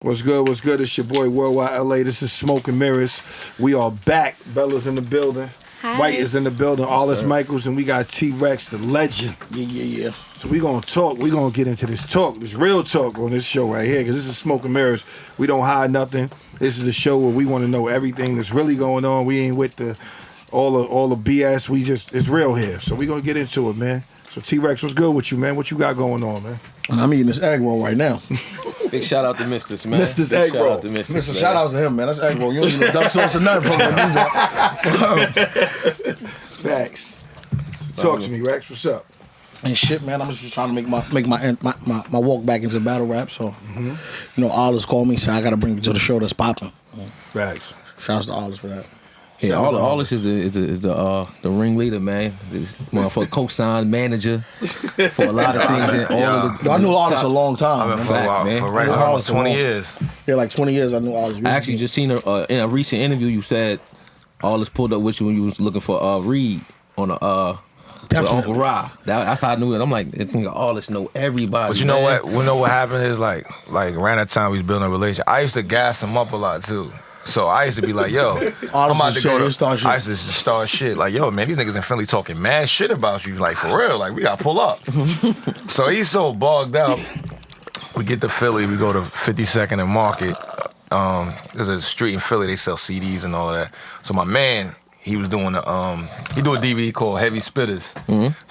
What's good? What's good? It's your boy Worldwide LA. This is Smoke and Mirrors. We are back. Bella's in the building. Hi. White is in the building. Alles Michaels, and we got T-Rex, the legend. Yeah. So we gonna talk. We gonna get into this talk, this real talk on this show right here, because this is Smoke and Mirrors. We don't hide nothing. This is the show where we want to know everything that's really going on. We ain't with all the BS. We just, it's real here. So we gonna get into it, man. So T-Rex, what's good with you, man? What you got going on, man? I'm eating this egg roll right now. Big shout out to Mister's, man. Mister's egg roll. Shout out to Mister's, Shout out to him, man. That's egg roll. You don't need no duck sauce or nothing from him. Facts. Talk to me, Rex. What's up? And shit, man. I'm just trying to make my walk back into battle rap. So, you know, Alles called me, so I got to bring you to the show that's popping. Facts. Shouts to Alles for that. Yeah, all this is the ringleader, man. This motherfucker co-signed manager for a lot of things. And all of the I knew Alles a long time. I've been for Rex almost 20 years. Yeah, like 20 years I knew Alles. I actually just seen in a recent interview you said Alles pulled up with you when you was looking for Reed on with Uncle Ra. That's how I knew it. I'm like, this nigga Alles know everybody. But you know what? We know what happened is like around that time we was building a relationship. I used to gas him up a lot too. So I used to be like, yo, I'm about to go to I used to start shit. Like, yo, man, these niggas in Philly talking mad shit about you. Like, for real. Like, we got to pull up. So he's so bogged out. We get to Philly. We go to 52nd and Market. There's a street in Philly. They sell CDs and all of that. So my man, he was doing he do a DVD called Heavy Spitters.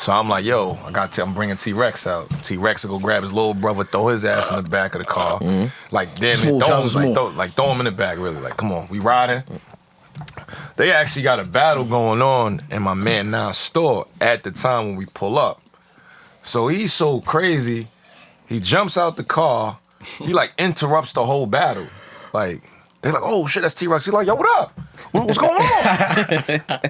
So I'm like, yo, I'm bringing T-Rex out. T-Rex will go grab his little brother, throw his ass in the back of the car. Like, damn it, throw him in the back, really. Like, come on, we riding. They actually got a battle going on in my man Nine's store at the time when we pull up. So he's so crazy, he jumps out the car, he like interrupts the whole battle. Like, they're like, oh shit, that's T-Rex. He's like, yo, what up? What's going on?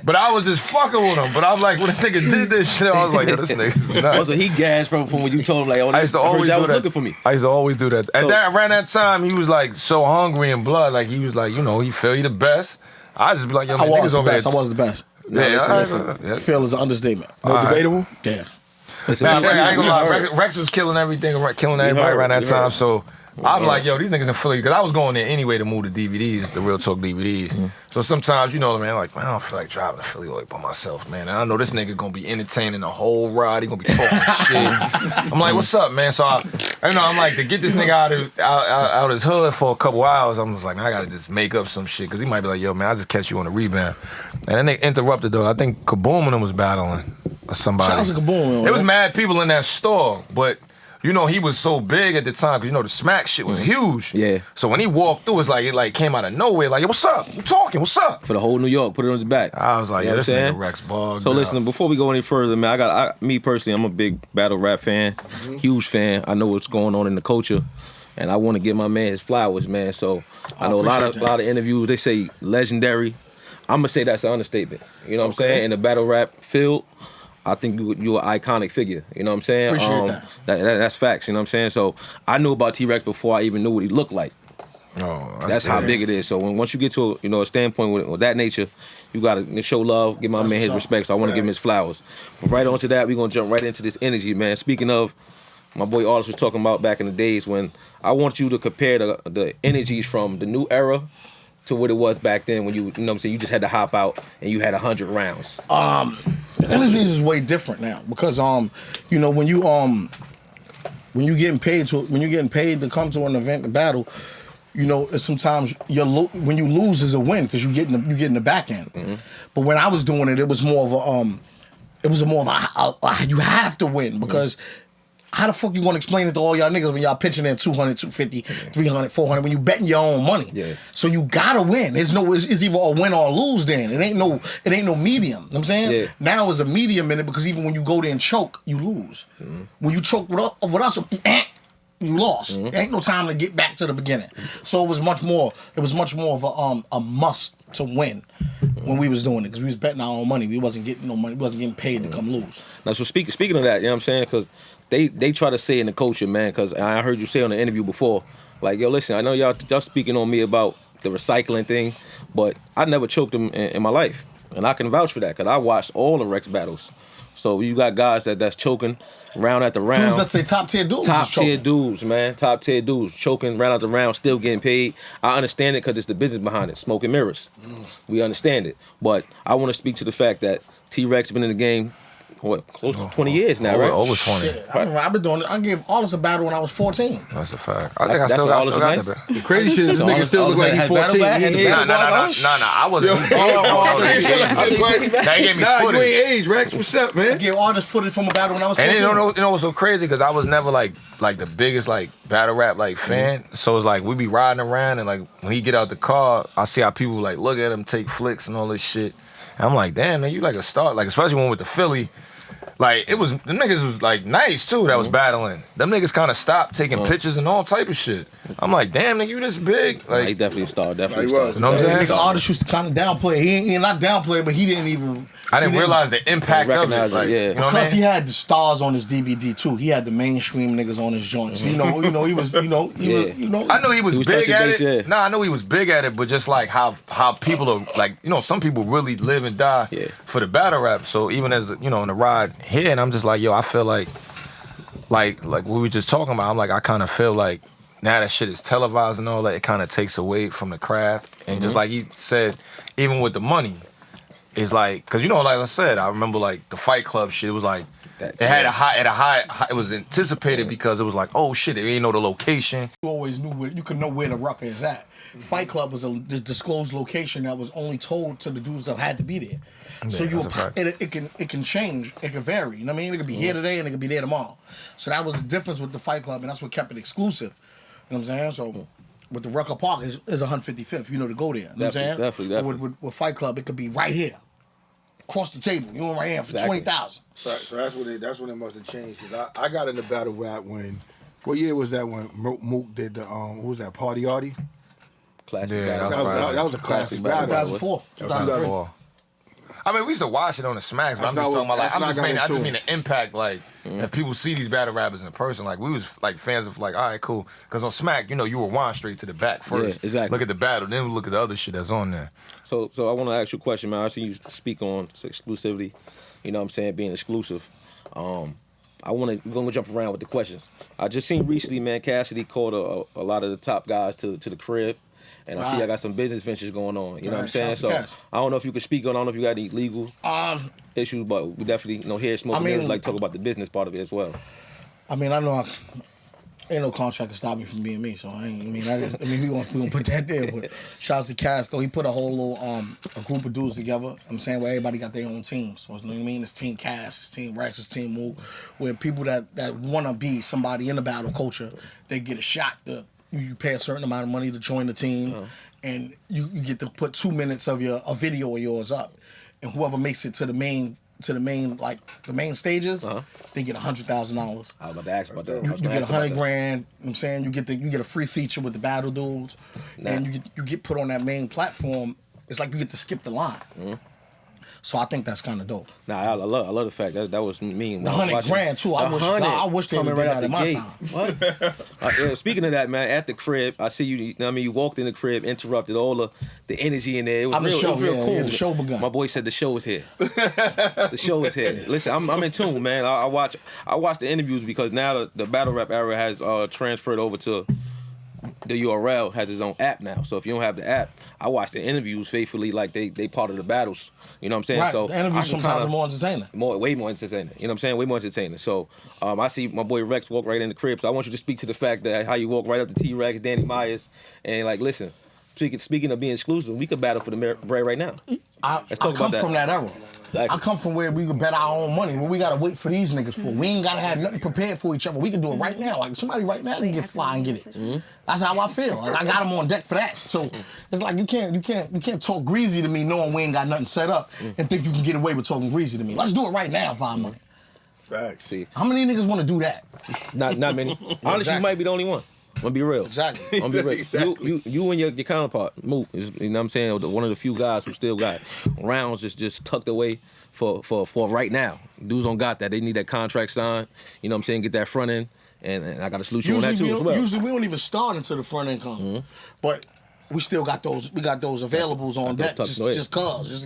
But I was just fucking with him. But I'm like, when this nigga did this shit, I was like, yo, this nigga's nuts. Also, he gassed from when you told him, like, oh, I used to always do that. looking for me. I used to always do that. Around that time, he was like so hungry in blood. Like, he was like, you know, he feel you the best. I just be like, yo, man, I was the best. Yeah, Feel is an understatement. No debatable? Yeah. Listen, I ain't gonna lie. Rex was killing everything, killing everybody around that time. So I'm like, yo, these niggas in Philly, because I was going there anyway to move the DVDs, the Real Talk DVDs. So sometimes, you know, man, like, man, I don't feel like driving to Philly like by myself, man. And I know this nigga gonna be entertaining the whole ride. He gonna be talking shit. I'm like, what's up, man? So I'm like, to get this nigga out of his hood for a couple hours, I'm just like, man, I gotta just make up some shit, because he might be like, yo, man, I'll just catch you on the rebound. And then they interrupted, though. I think Kaboom and them was battling or somebody. Shout out to Kaboom. There was mad people in that store, but you know, he was so big at the time, because, you know, the smack shit was huge. Yeah. So when he walked through, it like came out of nowhere. Like, yo, what's up? I'm talking. What's up? For the whole New York, put it on his back. I was like, You know yeah, what this I'm nigga saying? Rex Bog. So listen, before we go any further, man, me personally, I'm a big battle rap fan, huge fan. I know what's going on in the culture, and I want to give my man his flowers, man. So I know a lot of interviews, they say legendary. I'm gonna say that's an understatement. You know what I'm saying? In the battle rap field, I think you're an iconic figure. You know what I'm saying? Appreciate That's facts. You know what I'm saying? So I knew about T-Rex before I even knew what he looked like. Oh, that's how big it is. So once you get to a standpoint with that nature, you gotta show love, give my man his respect. So I want to give him his flowers. But right on to that, we're gonna jump right into this energy, man. Speaking of, my boy Artis was talking about back in the days when I want you to compare the energies from the new era to what it was back then when you know what I'm saying, you just had to hop out and you had 100 rounds. The energy is way different now because you know, when you're getting paid to come to an event to battle, you know, sometimes when you lose is a win because you get in the back end. But when I was doing it, it was more of a you have to win because how the fuck you gonna explain it to all y'all niggas when y'all pitching in 200, 250, 300, 400 when you betting your own money? Yeah. So you gotta win. It's either a win or a lose then. It ain't no medium. You know what I'm saying? Yeah. Now it's a medium in it because even when you go there and choke, you lose. When you choke with us, you lost. There ain't no time to get back to the beginning. So it was much more of a must to win when we was doing it because we was betting our own money. We wasn't getting no money. We wasn't getting paid to come lose. Now, so speaking of that, you know what I'm saying? Because they try to say in the culture, man, because I heard you say on the interview before, like, yo, listen, I know y'all speaking on me about the recycling thing, but I never choked him in my life. And I can vouch for that because I watched all the Rex battles. So you got guys that's choking round after round. Dudes that say top tier dudes. Top tier dudes, man. Top tier dudes. Choking round after round, still getting paid. I understand it because it's the business behind it. Smoke and mirrors. We understand it. But I want to speak to the fact that T-Rex been in the game, what, close to 20 years now, right? Over 20. Shit, I've been doing it. I gave Aldous a battle when I was 14. That's a fact. I think I That's still what got Aldous that. The crazy shit is this nigga still look like he's 14. Nah, I wasn't. That gave me Nah, you footage. ain't age, Rex. What's up, I man? gave Aldous footage from a battle when I was 14. And you know what's so crazy? Because I was never like the biggest like battle rap like fan. So it's like we be riding around and like when he get out the car, I see how people like look at him take flicks and all this shit. And I'm like, damn man, you like a star. Like especially when with the Philly. Like them niggas was like nice too that was battling. Them niggas kind of stopped taking pictures and all type of shit. I'm like, damn nigga, you this big? Like He definitely a star, definitely He a star. was. you know what I'm saying? Nigga, Aldous used to kind of downplay. He not downplay, but he didn't even. I didn't realize the impact of it. recognize it, Like, yeah. you know what I Because he mean? had the stars on his DVD too. He had the mainstream niggas on his joints. He was, he was. I knew he was He was big touching at base, it. yeah. Nah, I know he was big at it, but just like how people are like, some people really live and die for the battle rap. So even as in the ride here, and I'm just like, yo, I feel like what we were just talking about. I'm like, I kind of feel like now that shit is televised and all that, it kind of takes away from the craft. And just like he said, even with the money, it's like, cause like I said, I remember like the Fight Club shit. It was like it had a high. It was anticipated because it was like, oh shit, they ain't know the location. You always knew you could know where the rucker is at. Fight Club was a disclosed location that was only told to the dudes that had to be there. So that's a fact. it can change, it can vary. You know what I mean? It could be here today and it could be there tomorrow. So that was the difference with the Fight Club, and that's what kept it exclusive. You know what I'm saying? So with the Rucker Park is 155th, to go there. You know what I'm saying? Definitely. With Fight Club, it could be right here, across the table. You know, right here for Exactly. 20,000. So that's when it must have changed. Cause I got into battle rap when, what year was that when Mook did the who was that Party Artie? Classic Yeah, battle. That was a classic battle. 2004. 2003. I mean, we used to watch it on the Smacks, but I'm just talking about like I just mean the impact. Like if people see these battle rappers in person, like we was like fans of like, all right, cool. Because on Smack, you would wind straight to the back first. Yeah, exactly. Look at the battle, then we look at the other shit that's on there. So I want to ask you a question, man. I see you speak on exclusivity. You know what I'm saying, being exclusive. We're gonna jump around with the questions. I just seen recently, man, Cassidy called a lot of the top guys to the crib. And I see I got some business ventures going on. You know what I'm saying? So I don't know if you could speak on. I don't know if you got any legal issues, but we definitely here at Smoking Mirrors like talk about the business part of it as well. I mean, I know ain't no contract to stop me from being me, so we gonna put that there. But shouts to Cass though, he put a whole little a group of dudes together. I'm saying where everybody got their own team. So you know what I mean? It's Team Cass, it's Team Rex, it's Team Mook, where people that wanna be somebody in the battle culture, they get a shot to. You pay a certain amount of money to join the team, and you get to put 2 minutes of a video of yours up, and whoever makes it to the main stages, they get $100,000. I was about to ask about that. You get $100,000. You know what I'm saying? You get a free feature with the battle dudes, and you get put on that main platform. It's like you get to skip the line. So I think that's kind of dope. Nah, I love the fact that was mean. The $100,000 too. I wish they would did that in my time. What? Speaking of that, man, at the crib, I see you. You walked in the crib, interrupted all the energy in there. It was real cool. Yeah, the show begun. My boy said the show is here. The show is here. Listen, I'm in tune, man. I watch the interviews because now the battle rap era has transferred over to. The URL has its own app now, so if you don't have the app, I watch the interviews faithfully like they part of the battles. You know what I'm saying? Right. So the interviews sometimes are more entertaining. Way more entertaining. You know what I'm saying? Way more entertaining. So I see my boy Rex walk right in the crib. So I want you to speak to the fact that how you walk right up to T-Rex, Danny Myers, and like, listen, speaking of being exclusive, we could battle for the bread right now. Let's talk about that. I come from that era. Exactly. I come from where we could bet our own money. What we gotta wait for these niggas for? We ain't gotta have nothing prepared for each other. We can do it right now. Like somebody right now can get fly and get it. That's how I feel. Like I got them on deck for that. So it's like you can't talk greasy to me knowing we ain't got nothing set up and think you can get away with talking greasy to me. Let's do it right now, find money. Facts. See, how many niggas want to do that? Not many. Honestly, exactly. You might be the only one. I'm gonna be real. Exactly. I'm gonna be real. Exactly. You and your counterpart, Mook, is, you know what I'm saying, one of the few guys who still got rounds just tucked away for right now. Dudes don't got that. They need that contract signed. You know what I'm saying? Get that front end. And I got to salute you on that too as well. Usually we don't even start until the front end comes. But we still got those. We got those availables on deck, just in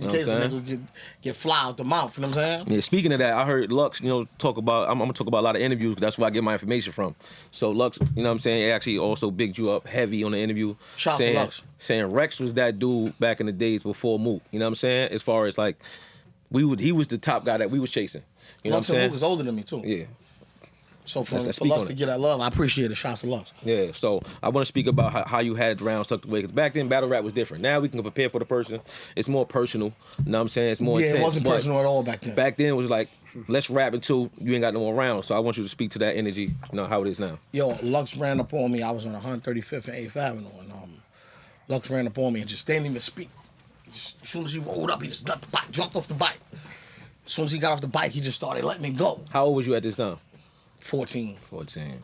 case a nigga get fly out the mouth. You know what I'm saying? Yeah. Speaking of that, I heard Lux, talk about. I'm gonna talk about a lot of interviews. 'Cause that's where I get my information from. So Lux, you know what I'm saying, actually also bigged you up heavy on the interview. Shout out to Lux. Saying Rex was that dude back in the days before Mook. You know what I'm saying? As far as like, he was the top guy that we was chasing. You know Lux what I'm saying? and Mook is older than me too. Yeah. So for Lux to get that love, I appreciate it. Shouts to Lux. Yeah, so I want to speak about how you had rounds tucked away. Because back then, battle rap was different. Now we can prepare for the person. It's more personal. You know what I'm saying? It's more intense. It wasn't personal at all back then. Back then, it was like, let's rap until you ain't got no more rounds. So I want you to speak to that energy, how it is now. Yo, Lux ran up on me. I was on 135th and 8th Avenue. And Lux ran up on me and just didn't even speak. Just, as soon as he rolled up, he just jumped off the bike. As soon as he got off the bike, he just started letting me go. How old was you at this time? 14. 14.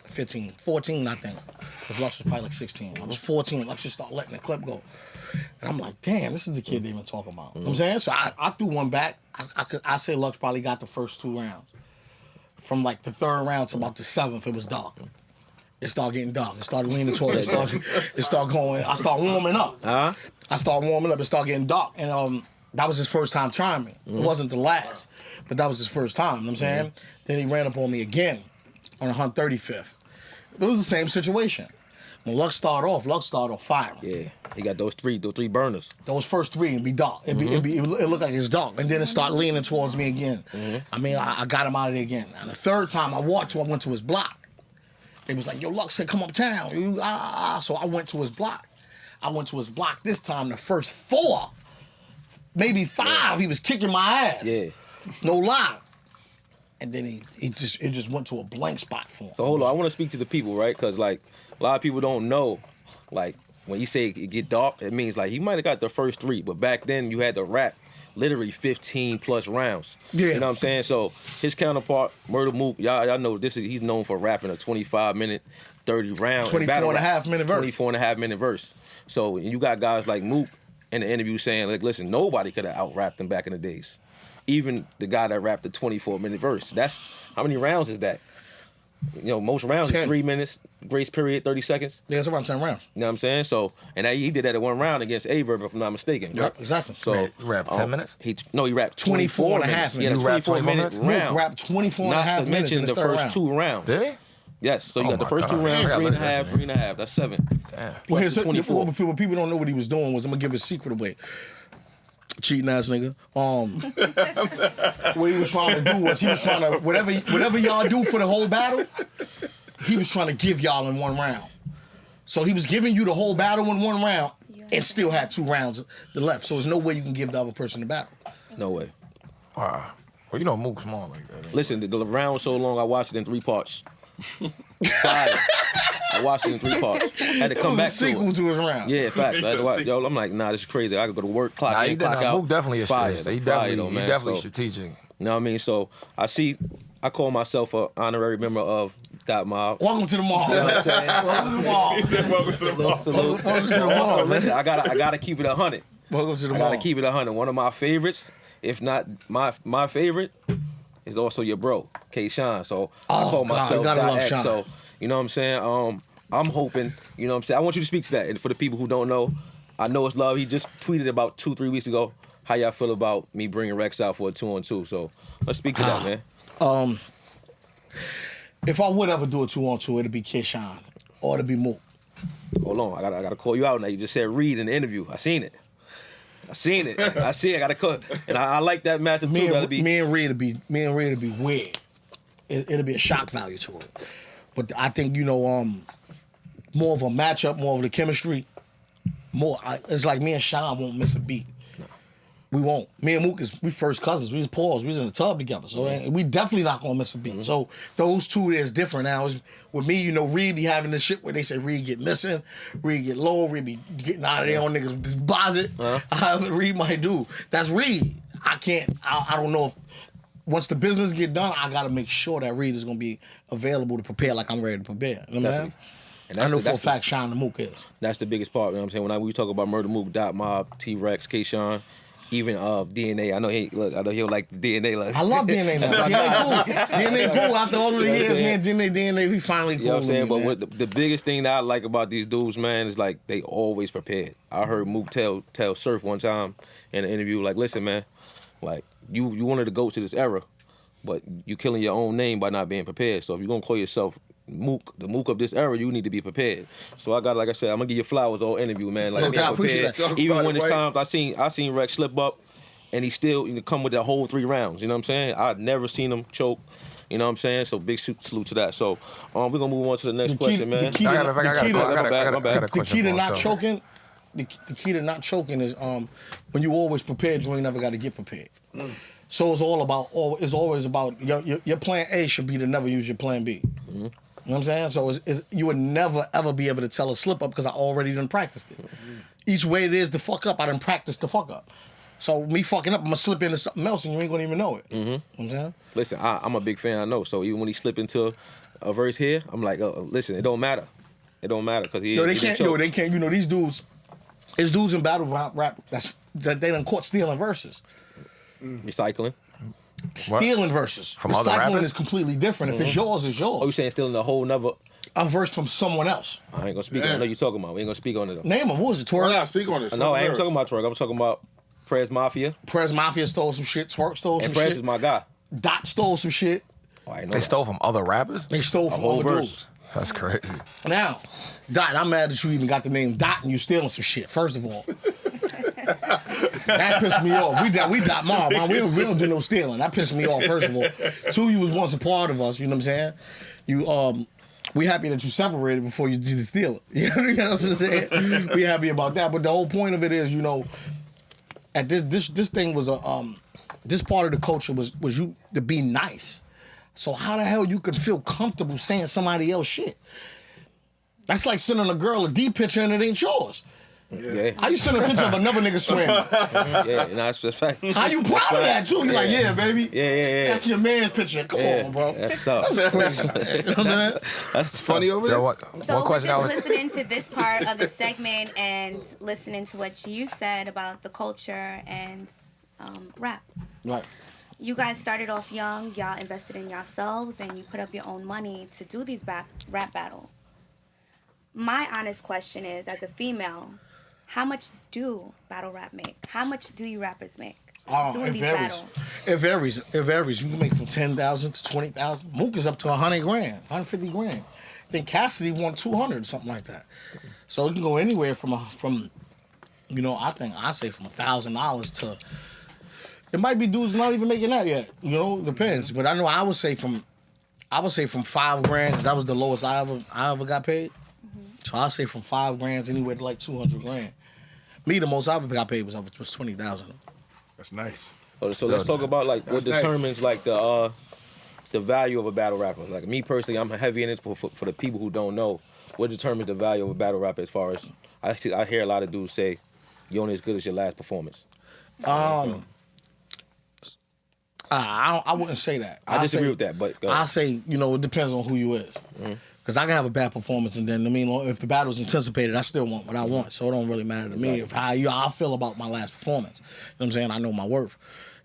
15. 14, I think. Because Lux was probably like 16. I was 14. Lux just started letting the clip go. And I'm like, damn, this is the kid they been talking about. You know what I'm saying? So I threw one back. I say Lux probably got the first 2 rounds. From like the 3rd round to about the 7th, it was dark. It started getting dark. It started leaning towards it. Started going. I started warming up. I started warming up. It started getting dark. And that was his first time trying me. It wasn't the last, but that was his first time. You know what I'm saying? Then he ran up on me again on 135th. It was the same situation. When Lux started off firing. Yeah, he got those three burners. Those first 3 would be dark. It looked like it was dark. And then it started leaning towards me again. I mean, I got him out of there again. And the 3rd time I went to his block. It was like, yo, Lux said, come uptown. So I went to his block. This time, the first 4, maybe 5, he was kicking my ass. Yeah. No lie. And then it just went to a blank spot for him. So hold on, I want to speak to the people, right? Because like a lot of people don't know, like when you say it get dark, it means like he might have got the first 3, but back then you had to rap literally 15 plus rounds. Yeah. You know what I'm saying? So his counterpart, Murder Mook, y'all know he's known for rapping a 25-minute, 30 round 24.5-minute verse. 24.5-minute verse. So you got guys like Mook in the interview saying, like, listen, nobody could have out-rapped him back in the days. Even the guy that rapped the 24-minute verse. That's how many rounds is that? Most rounds 10. are 3 minutes, grace period, 30 seconds. Yeah, it's around 10 rounds. You know what I'm saying? So, and he did that at 1 round against Averb, if I'm not mistaken. Yep, exactly. So he rapped 10 minutes? He rapped 24 minutes. minutes. He had a 24-minute round. Mook rapped 24 and a half minutes. Not to mention the first 2 rounds. Did he? Yes, so you got the first 2 rounds, 3.5, 3.5. That's 7. Damn. Well, Plus the 24. What people don't know what he was doing was, I'm gonna give a secret away. Cheating ass nigga. What he was trying to do was he was trying to whatever y'all do for the whole battle, he was trying to give y'all in 1 round. So he was giving you the whole battle in 1 round and still had 2 rounds left. So there's no way you can give the other person the battle. No way. Wow. Well, Mook's small like that. Listen, the round was so long, I watched it in 3 parts. Fire. I watched it in 3 parts. Had to come back to it. Sequel to his round. Yeah, facts. I had to watch. Yo, I'm like, nah, this is crazy. I could go to work, clock in, clock out. Mook definitely is fire. He Fire, though, definitely man. strategic. You know what I mean? So I call myself an honorary member of Dot Mob. Welcome to the mall. You know what I'm saying? Welcome to the mall. Welcome to the mall. Salute. Welcome to the mall. So listen, I gotta keep it 100. Welcome to the I mall. gotta keep it 100. One of my favorites, if not my favorite, is also your bro, K. Shine. So I call myself gotta Dot love X. Shine. So you know what I'm saying? I'm hoping, you know what I'm saying? I want you to speak to that. And for the people who don't know, I know it's love. He just tweeted about 2-3 weeks ago how y'all feel about me bringing Rex out for a 2-on-2. So let's speak to that, man. If I would ever do a 2-on-2, it'd be K-Shine or it'd be Mook. Hold on, I gotta call you out now. You just said Reed in the interview. I seen it. I see it. I gotta call. And I like that matchup too. Me and Reed would be weird. It'll be a shock value to it. But I think, more of a matchup, more of the chemistry. It's like me and Sean won't miss a beat. We won't. Me and Mook we first cousins. We was paws. We was in the tub together. So we definitely not gonna miss a beat. So those two is different now. With me, Reed be having this shit where they say Reed get missing, Reed get low, Reed be getting out of there on niggas deposit. However Reed might do. That's Reed. I don't know if once the business get done, I gotta make sure that Reed is gonna be available to prepare like I'm ready to prepare. You know what I mean? And I know for a fact Sean the Mook is. That's the biggest part, you know what I'm saying? When we talk about Murder Mook, Dot Mob, T-Rex, K-Sean, Even DNA. I know he'll like the DNA. Like. I love DNA now. DNA cool. DNA cool. After all of the years, man, DNA, we finally cool. You know what I'm saying? Me, but what the biggest thing that I like about these dudes, man, is like they always prepared. I heard Mook tell Surf one time in an interview, like, listen, man, like you wanted to go to this era, but you killing your own name by not being prepared. So if you're gonna call yourself Mook, the Mook of this era, you need to be prepared. So I got, like I said, I'm gonna give you flowers all interview, man. Like being prepared. Even when there's times I seen Rex slip up, and he still come with that whole 3 rounds. You know what I'm saying? I'd never seen him choke. You know what I'm saying? So big salute to that. So we're gonna move on to the next question, man. The key to not choking. The key to not choking is when you always prepared, you ain't never got to get prepared. So it's always about your plan A should be to never use your plan B. You know what I'm saying? So you would never ever be able to tell a slip up because I already done practiced it. Each way it is to fuck up, I done practiced the fuck up. So me fucking up, I'm gonna slip into something else and you ain't gonna even know it. You know what I'm saying? Listen, I'm a big fan. I know. So even when he slip into a verse here, I'm like, listen, it don't matter. It don't matter because they can't. You know these dudes. It's dudes in battle rap that they done caught stealing verses. Recycling. Stealing verses. From other rappers? Recycling is completely different. If it's yours, it's yours. Oh, you saying stealing a whole nother? A verse from someone else. I ain't gonna speak on it. I know you talking about. We ain't gonna speak on it though. Name him. What was it, Twerk? Nah, speak on this. No, I ain't talking about Twerk. I'm talking about Prez Mafia. Prez Mafia stole some shit. Twerk stole some And Prez shit. is my guy. Dot stole some shit. Oh, I know They that. stole from other rappers? They stole from whole other verse. dudes. That's crazy. Now, Dot, I'm mad that you even got the name Dot and you stealing some shit, first of all. That pissed me off. We Dot Mob, man. We don't do no stealing. That pissed me off, first of all. 2, you was once a part of us, you know what I'm saying? You we happy that you separated before you did the stealing. You know what I'm saying? We happy about that. But the whole point of it is, you know, at this thing was this part of the culture was you to be nice. So how the hell you can feel comfortable saying somebody else shit? That's like sending a girl a D picture and it ain't yours. Yeah. How you send a picture of another nigga swimming? Yeah, no, that's just fact. How you proud of that too? You like, yeah, baby. Yeah. That's your man's picture. Come on, bro. That's tough. That's crazy. You know what I'm saying? That's Funny over there. What So we're question just listening to this part of the segment and listening to what you said about the culture and rap. Right. You guys started off young, y'all invested in yourselves, and you put up your own money to do these rap battles. My honest question is, as a female, how much do battle rap make? How much do you rappers make doing these battles? It varies. It varies. You can make from 10,000 to 20,000. Mook is up to 100 grand, 150 grand. I think Cassidy won 200 or something like that. So it can go anywhere from you know, I say from $1,000 to. It might be dudes not even making that yet. You know, depends. But I know I would say from $5 grand because that was the lowest I ever got paid. So I say from $5 grand anywhere to like 200 grand. Me, the most I ever got paid was 20,000. That's nice. So let's talk about like what That's nice. determines like the value of a battle rapper. Like me personally, I'm heavy in it for the people who don't know. What determines the value of a battle rapper? As far as I hear a lot of dudes say, "You're only as good as your last performance." I wouldn't say that. I disagree with that, but I say, you know, it depends on who you is. Because I can have a bad performance, and then, I mean, if the battle's anticipated, I still want what I want. So it don't really matter to me if how I feel about my last performance. You know what I'm saying? I know my worth.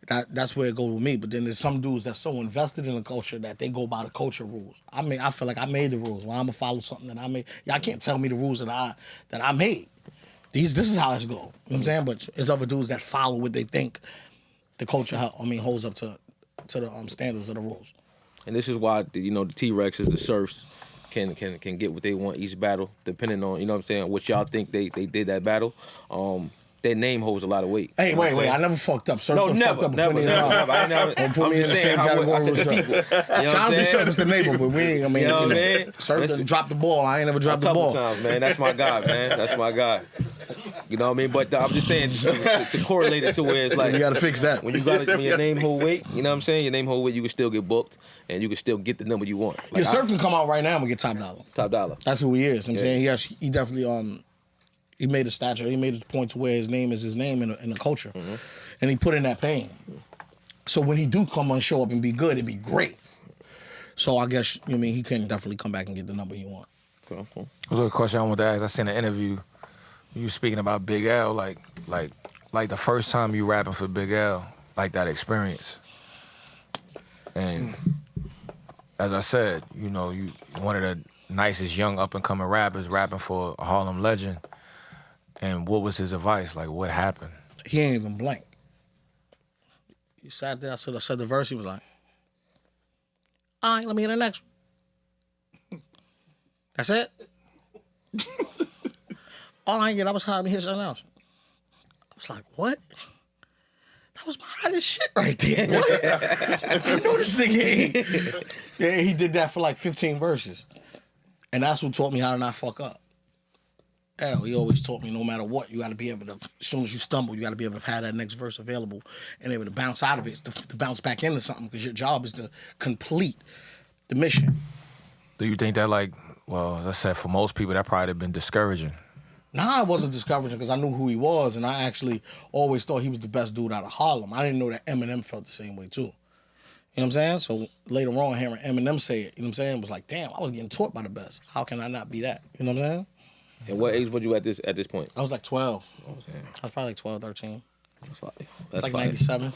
That's where it goes with me. But then there's some dudes that's so invested in the culture that they go by the culture rules. I mean, I feel like I made the rules. Well, I'm gonna follow something that I made. Y'all can't tell me the rules that I made. This is how it's go. You know what I'm saying? But it's other dudes that follow what they think the culture, holds up to the standards of the rules. And this is why the T-Rexes, the Surfs, can get what they want each battle, depending on, you know what I'm saying, what y'all think they did that battle. Their name holds a lot of weight. Hey, wait, I never fucked up. Surf No, never. Fucked up I'm put me in just the saying same how category I said with the Surf. people. You know what I'm Shout out to saying? Surf is the neighbor, but we ain't, You know what I mean? Surf done dropped the ball. I ain't never dropped A the couple ball. times, man. That's my guy, man. That's my guy. You know what I mean? But I'm just saying to correlate it to where it's like You gotta fix that. when your name hold weight. You know what I'm saying? Your name hold weight. You can still get booked, and you can still get the number you want. Like Your Surf can come out right now and get top dollar. top dollar. That's who he is. I'm saying he definitely he made a stature. He made it a point to where his name is his name in the culture, and he put in that pain. So when he do come on show up and be good, it'd be great. So I guess he can definitely come back and get the number he want. Cool. There's a question I wanted to ask. I seen an interview. You speaking about Big L, like like the first time you rapping for Big L, like that experience. And as I said, you know, you one of the nicest young up and coming rappers rapping for a Harlem legend. And what was his advice? Like, what happened? He ain't even blink. He sat there, I said the verse, he was like, all right, let me hear the next one. That's it? All right, yeah, that was hard to hear something else. I was like, what? That was my hottest shit right there. What? I know this nigga. Yeah, he did that for like 15 verses. And that's what taught me how to not fuck up. Hell, he always taught me no matter what, you got to be able to, as soon as you stumble, you got to be able to have that next verse available and able to bounce out of it, to bounce back into something, because your job is to complete the mission. Do you think that, like, well, as I said, for most people, that probably have been discouraging? Nah, it wasn't discouraging because I knew who he was, and I actually always thought he was the best dude out of Harlem. I didn't know that Eminem felt the same way, too. You know what I'm saying? So later on, hearing Eminem say it, you know what I'm saying, was like, damn, I was getting taught by the best. How can I not be that? You know what I'm saying? And what age were you at this point? I was like 12. Okay. I was probably like 12, 13. That's fine. That's like 97.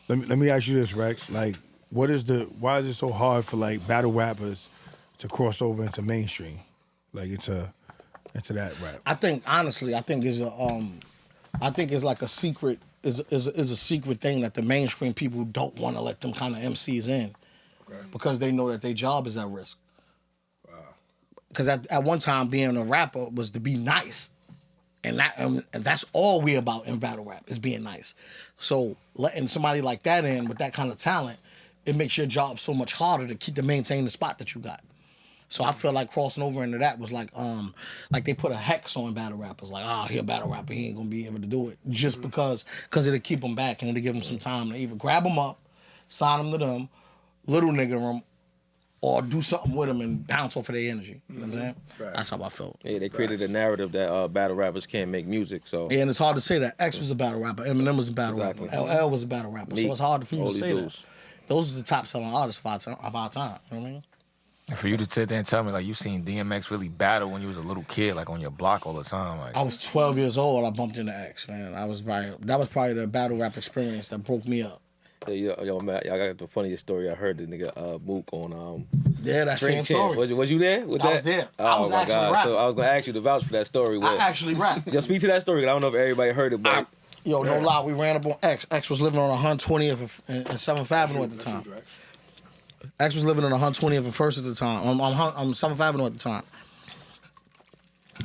Let me ask you this, Rex. Like, why is it so hard for like battle rappers to cross over into mainstream, like into that rap? I think honestly, I think it's like a secret is a secret thing that the mainstream people don't want to let them kind of MCs in, because they know that their job is at risk. Because at one time, being a rapper was to be nice. And that's all we about in battle rap, is being nice. So letting somebody like that in with that kind of talent, it makes your job so much harder to maintain the spot that you got. So I feel like crossing over into that was like they put a hex on battle rappers. Like, he a battle rapper, he ain't gonna be able to do it. Just because it'll keep them back and it'll give them some time to either grab them up, sign them to them, little nigga them, or do something with them and bounce off of their energy. You know what I'm saying? Right. That's how I felt. Yeah, they created a narrative that battle rappers can't make music. So yeah, and it's hard to say that. X was a battle rapper, Eminem was a battle rapper, LL was a battle rapper. So it's hard for you to say that. Those are the top selling artists of our time. You know what I mean? And for you to sit there and tell me, like, you seen DMX really battle when you was a little kid, like on your block all the time. Like, I was 12 years old. I bumped into X, man. That was probably the battle rap experience that broke me up. Yo, man, I got the funniest story. I heard the nigga Mook on that same story. Was you there? I was there. Oh, I was actually rapping. So I was gonna ask you to vouch for that story. I actually rapped. Yo, speak to that story. I don't know if everybody heard it, but no lie, we ran up on X. X was living on 120th and 7th Avenue at the time. X was living on 120th and 1st at the time. On 7th Avenue at the time.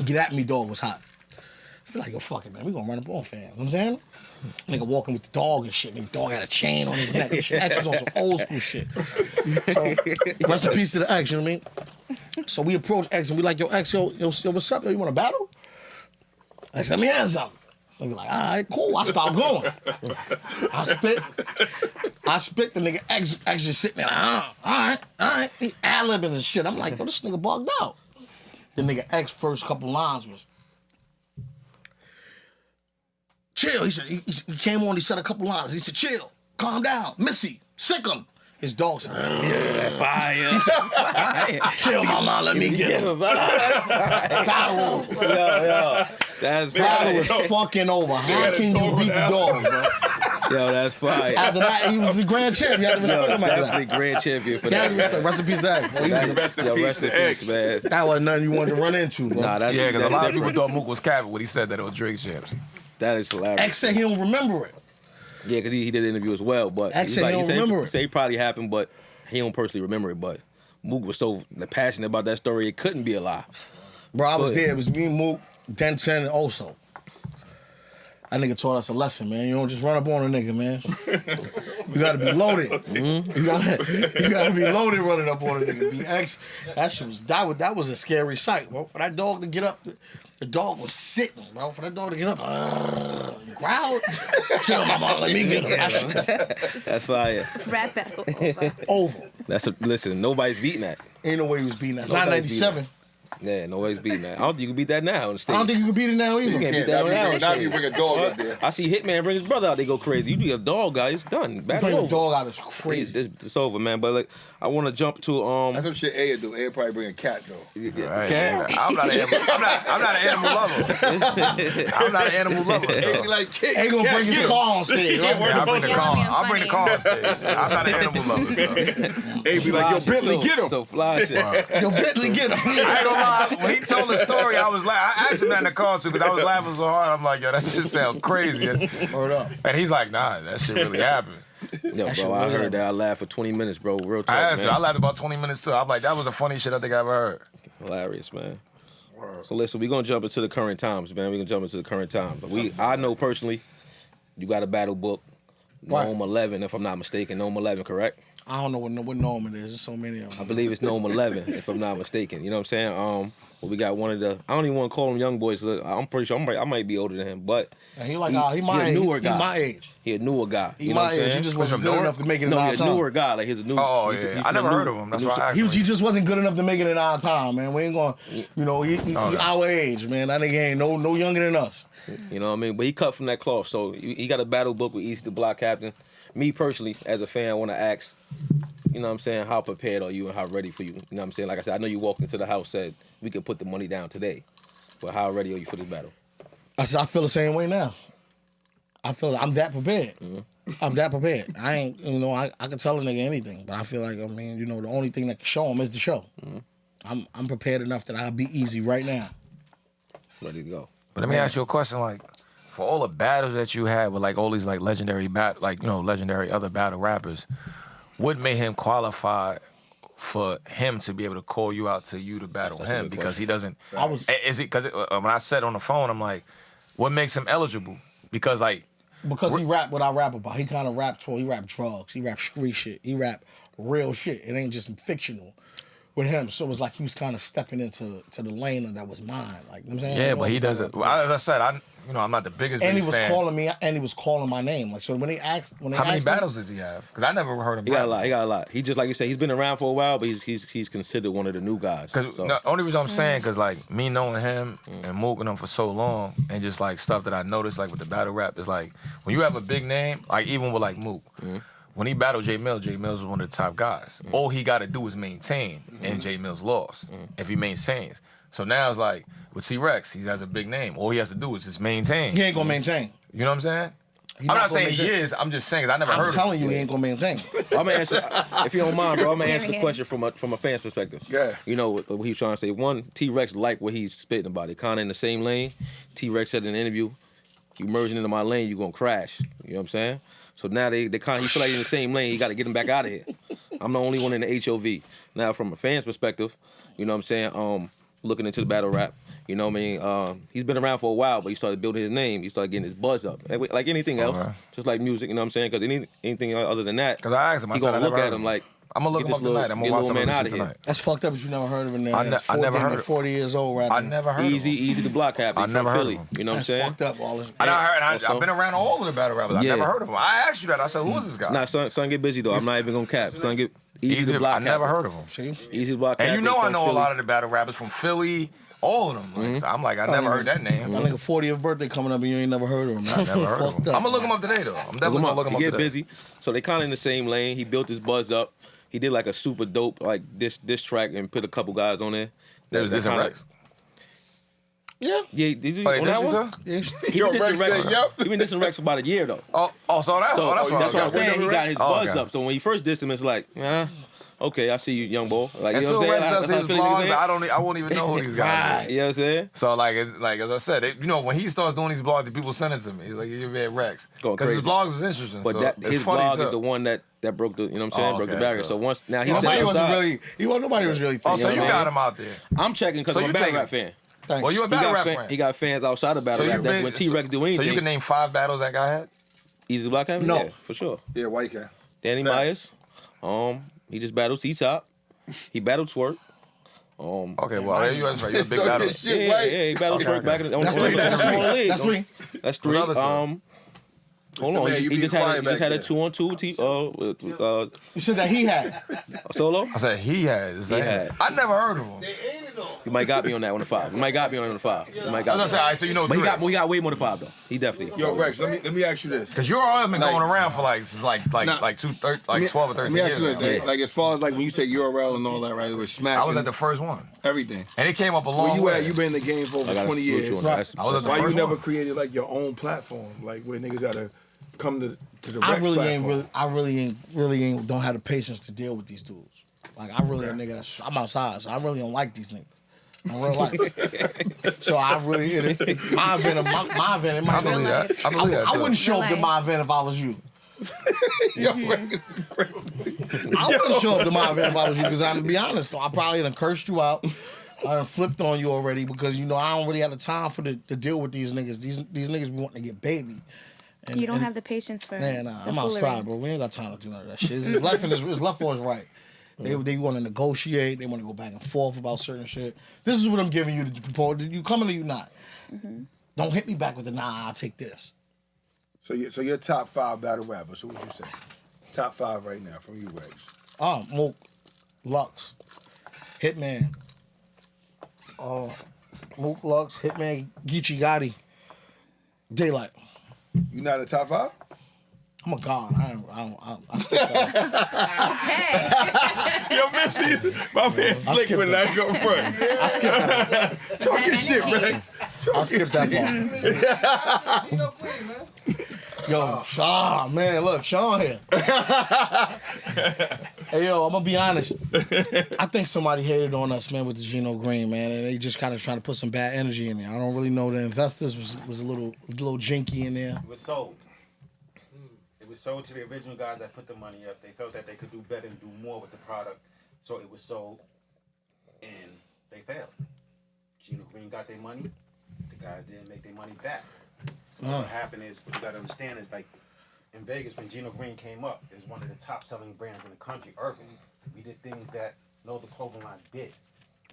Get at me, dog was hot. I feel like, yo, fuck it, man. We gonna run up on fam. You know what I'm saying? Nigga walking with the dog and shit. Nigga dog had a chain on his neck and shit. X was on some old school shit. So, rest in peace to the X, you know what I mean? So we approach X and we like, yo, X, yo, what's up? Yo, you wanna battle? X, let me hear something. Nigga like, all right, cool. I start going. I spit. The nigga X just sitting there like, all right. He ad-libbing and shit. I'm like, yo, this nigga bugged out. The nigga X first couple lines was, chill. He said, he came on, he said a couple lines. He said, chill, calm down, Missy, sick him. His dog said, fire. He said, fire. Chill, mama, let me get him. Battle. Yo, that's battle was fucking over. How can you beat the dog, bro? Yo, that's fire. After that, he was the grand champ. You had to respect him after that. Definitely grand champion for that. Rest in peace to X. Rest in peace, man. That wasn't nothing you wanted to run into, bro. Nah, that's because a lot of people thought Mook was capping when he said that it was Drake champs. That is hilarious. X said he don't remember it. Yeah, because he did an interview as well. But X said he don't remember it. He said it probably happened, but he don't personally remember it. But Mook was so passionate about that story, it couldn't be a lie. Bro, I was there. It was me, Mook, Denton, and Oso. That nigga taught us a lesson, man. You don't just run up on a nigga, man. You gotta be loaded. Mm-hmm. You gotta be loaded running up on a nigga. Be X. That was a scary sight, bro. For that dog to get up, the dog was sitting, bro. For that dog to get up, growl. Chill, mama. Let me get him. That's fire. Rap battle over. Over. Listen, nobody's beating that. Ain't no way he was beating that. 997. Yeah, no ways beat, man. I don't think you can beat that now on the stage. I don't think you can beat it now either. You can't beat Now that now. on now you stage. bring a dog up there. I see Hitman bring his brother out, they go crazy. You do a dog guy, it's done. Battle Playing a over. dog out is crazy. It's over, man. But like, I want to jump to That's some shit A would do. A would probably bring a cat though. Right. Cat? I'm not an animal lover. I'm not an animal lover. A So. be like, "Kid, Ain't gonna cat, bring get his him." car on stage, right? Yeah, I'll bring the Yeah, car. being I'll bring the car on stage. I'm not an animal lover. So. A be like, yo, Bentley, get him. So fly shit. Yo, Bentley, get him. I ain't gonna lie. When he told the story, I was laughing. I asked him that in the car too because I was laughing so hard. I'm like, yo, that shit sounds crazy. Word up. And he's like, nah, that shit really happened. Yo, bro, I heard that. I laughed for 20 minutes, bro. Real talk, I asked man. him. I laughed about 20 minutes too. I'm like, that was the funniest shit I think I ever heard. Hilarious, man. So listen, we're gonna jump into the current times, man. We're gonna jump into the current times. I know personally, you got a battle book, Right. Gnome 11, if I'm not mistaken. Gnome 11, correct? I don't know what Norman is. There's so many of I them. believe it's Gnome 11, if I'm not mistaken. You know what I'm saying? Well, we got one of the. I don't even want to call him young boys. I'm pretty sure I might be older than him, but And he like, he he my a age. newer He guy. my age. He a newer guy. He You know my what I'm age. saying? He just wasn't What's good your enough to make it in No, our he's a newer time. guy. Like he's a new. Oh, he's yeah. he's I from never the heard new- of him. That's the why I new- asked. He just wasn't good enough to make it in our time, man. We ain't going, you know, he our age, man. That nigga ain't no younger than us. You know what I mean? But he cut from that cloth. So he got a battle book with Easy the Block Captain. Me personally, as a fan, I want to ask, you know what I'm saying, how prepared are you and how ready for you? You know what I'm saying? Like I said, I know you walked into the house, said we could put the money down today. But how ready are you for this battle? I feel the same way now. I feel I'm that prepared. Mm-hmm. I'm that prepared. I ain't, you know, I can tell a nigga anything, but I feel like, I mean, you know, the only thing that can show him is the show. Mm-hmm. I'm prepared enough that I'll be easy right now. Ready to go. But let me ask you a question, like, for all the battles that you had with like all these like legendary legendary other battle rappers, what made him qualify for him to be able to call you out to you to battle That's a him? good Because question. he doesn't. I was- Is it because when I said on the phone, I'm like, what makes him eligible? Because like, Because he rap what I rap about. He kind of rap tour. He rap drugs. He rap street shit. He rap real shit. It ain't just fictional with him. So it was like he was kind of stepping into the lane that was mine. Like, you know what I'm saying? yeah, but he doesn't. Well, as I said, I'm not the biggest. And he big was fan. calling me, and he was calling my name. Like, so when they asked, How many asked battles does he have? Because I never heard him. He got a lot. He got a lot. He just like you said, he's been around for a while, but he's considered one of the new guys. Because So the only reason I'm saying, because like me knowing him and mooking him for so long, and just like stuff that I noticed, like with the battle rap, is like when you have a big name, like even with like Mook, when he battled J Mills was one of the top guys. All he got to do is maintain, and J Mills lost if he maintains. So now it's like with T-Rex, he has a big name. All he has to do is just maintain. he ain't gonna maintain. You know what I'm saying? He I'm not gonna saying he maintain. is. I'm just saying 'cause I never heard I'm of telling him. you, he ain't gonna maintain. I'm gonna answer, if you don't mind, bro. I'm gonna answer the Here. question from a fan's perspective. Yeah. You know what he was trying to say. One, T-Rex like what he's spitting about. It kind of in the same lane. T-Rex said in an interview, "You merging into my lane, you gonna crash." You know what I'm saying? So now they kind of he feel like in the same lane. He got to get him back out of here. I'm the only one in the HOV. Now from a fan's perspective, you know what I'm saying. Looking into the battle rap. You know what I mean? He's been around for a while, but he started building his name. He started getting his buzz up. Like anything else, Okay. just like music, you know what I'm saying? Because anything other than that, Because I asked him, I he said, gonna I look never at heard him of like, I'm gonna look get him up this little, tonight. I'm get gonna watch little some man of out this of shit here. tonight. That's fucked up that you never heard of him. I never heard of 40 years old rapping. I never heard Easy, of him. the block captain I from never heard Philly. of him. You know what I'm That's saying? fucked up, Wallace. I've been around all of the battle rappers. I Yeah. never heard of him. I asked you that. I said, who's this guy? Nah, son, get busy though. I'm not even gonna cap. Son, get easy the block I never captain. heard of him. See? Easy the block And captain. you know I from know a Philly. lot of the battle rappers from Philly, all of them. Like, so I'm like, I never heard that name. That nigga 40th birthday coming up and you ain't never heard of him. I never heard of him. I'm gonna look him up today though. I'm Look definitely him gonna up. look him He up get today. busy. So they kind of in the same lane. He built his buzz up. He did like a super dope like this track and put a couple guys on there. There's this and kinda- Rex. Yeah. Yeah, did you Oh, on this that you one? too? Yeah. He Yo, been Rex dissing Rex. said, yep. He been dissing Rex for about a year though. So that's So that's that's what what I'm saying. He got his buzz okay. up. So when he first dissed him, it's like, okay, I see you, young boy. Like, And you know what so I'm saying? Rex does That's how his Philly niggas blogs. is. I won't even know who these guys are. You know what I'm saying? So like as I said, you know when he starts doing these blogs, the people send it to me. He's like, "You man Rex," Going because his crazy. blogs is interesting. But so that it's his funny blog too. is the one that broke the, you know what I'm saying, Oh, broke the okay, barrier. cool. So once now he's Nobody stepping wasn't outside. really. Nobody was really. Oh, so thinking you of got him. him out there. I'm checking because So I'm a you battle taking- rap fan. Thanks. Well, you a He battle got, rap fan. he got fans outside of battle rap. That's when T-Rex do anything. So you can name 5 battles that guy had. Easy Block Captain? No. Yeah, for sure. Yeah, white cat. Danny Facts. Myers. He just battled T-Top. He battled Twerk. Okay, well, you that's right. You're a big So battle. this shit- Yeah, right? he battled Okay, Twerk okay. back in the That's three. That's three. That's three. That's three. What other Hold on, he just had a 2-on-2 You said that he had. solo. I said he had. He had. I never heard of him. They ain't it though. You might got me on that one to 5. You might got me on the 5. You might got I was me. gonna say, so you know, But he got way more than 5 though. He definitely. Yo, Rex, let me ask you this. because URL been going around for like 12 or 13 Let me ask you years. this. now. Like as far as like when you say URL and all that, right? It was smack. I was at the first one, everything. and it came up a long Where you way. at? You been in the game for over I gotta 20 salute years. you on that. I was at the Why you first never one. created like your own platform, like where niggas gotta come to the I Rex really ain't don't have the patience to deal with these dudes. Like I really a nigga. I'm outside, so I really don't like these niggas. In real life. So I really my event. It might I believe that. I believe that. I wouldn't show up to Real my event if I was you. Yo, Rex is crazy. I wouldn't show up to my event if I was you because I'm to be honest though, I probably done cursed you out. I done flipped on you already because you know I don't really have the time to deal with these niggas. These niggas be wanting to get baby. And, You don't have the patience for Man, the I'm foolery. outside, bro. We ain't got time to do none of that shit. It's left or it's right. They want to negotiate. They want to go back and forth about certain shit. This is what I'm giving you to propose. You coming or you not? Don't hit me back with the nah. I'll take this. So your top 5 battle rappers, who would you say? Top 5 right now from you, Rex. Mook, Lux, Hitman. Mook, Lux, Hitman, Geechee Gotti, Daylight. You not a top 5? I'm a god. I skip that. Okay. Yo, Missy, my man slick skip when that. I go front. I skip that. Talk your shit, energy. Rex. I skip that part. Gino Green, man. Yo, Sean, man, look, Sean here. Hey, yo, I'm gonna be honest. I think somebody hated on us, man, with the Gino Green, man, and they just kind of trying to put some bad energy in there. I don't really know. The investors was a little jinky in there. It was sold. It was sold to the original guys that put the money up. They felt that they could do better and do more with the product, so it was sold, and they failed. Gino Green got their money. The guys didn't make their money back. What happened is, what you gotta understand is, like, in Vegas, when Gino Green came up, it was one of the top selling brands in the country, Urban. We did things that no other clothing line did.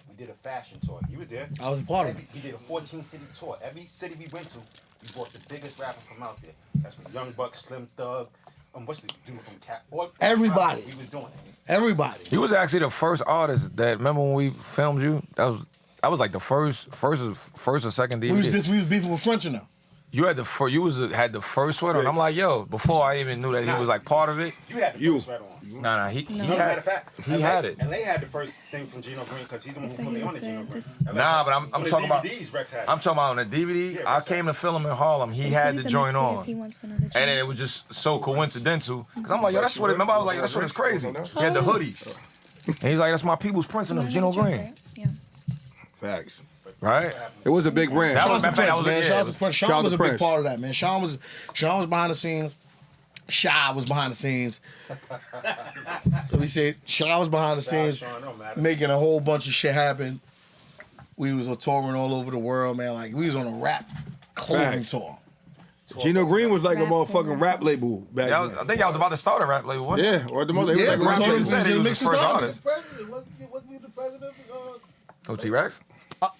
We did a fashion tour. You was there. I was a part of it. We did a 14-city tour. Every city we went to, we brought the biggest rapper from out there. That's when Young Buck, Slim Thug, what's the dude from Cat? Everybody. We was doing it. Everybody. He was actually the first artist that. Remember when we filmed you? That was like the first or second DVD. We was beefing with French now. You had had the first sweater, and I'm like, yo. Before I even knew that he was like part of it. You had the first right on. Nah, he Matter had of fact, he had it. LA had the first thing from Gino Green because he's the one who So put he me on was the Gino good, Green. just- Nah, but I'm On the talking about. DVDs, Rex had. I'm talking about on the DVD. Yeah, I Rex came to film in Harlem. He had the joint on. He wants another And then it was just so coincidental. Cause I'm like, yo, that's what it. Remember, I was like, yo, that's what it's crazy. He had the hoodie. And he's like, that's my people's printing of Gino Green. Yeah. Facts. Right? It was a big brand. That was- Shout out to that Prince, was- man. yeah, Shout out it to was- Prince. shout Sean out was a to big Prince. part of that, man. Sean was behind the scenes. Shy was behind the scenes. Let me say, Shy was behind the scenes, Sean, don't matter. making a whole bunch of shit happen. We was touring all over the world, man. Like we was on a rap clothing Facts. tour. Gino Green was like a Rap motherfucking label. rap label back I then. think y'all was about to start a rap label, wasn't it? Yeah, or the mother. He Yeah, was like but rap he label. was Said he in the was mix the and first stuff. artist. President, wasn't he the president? Oh, T-Rex?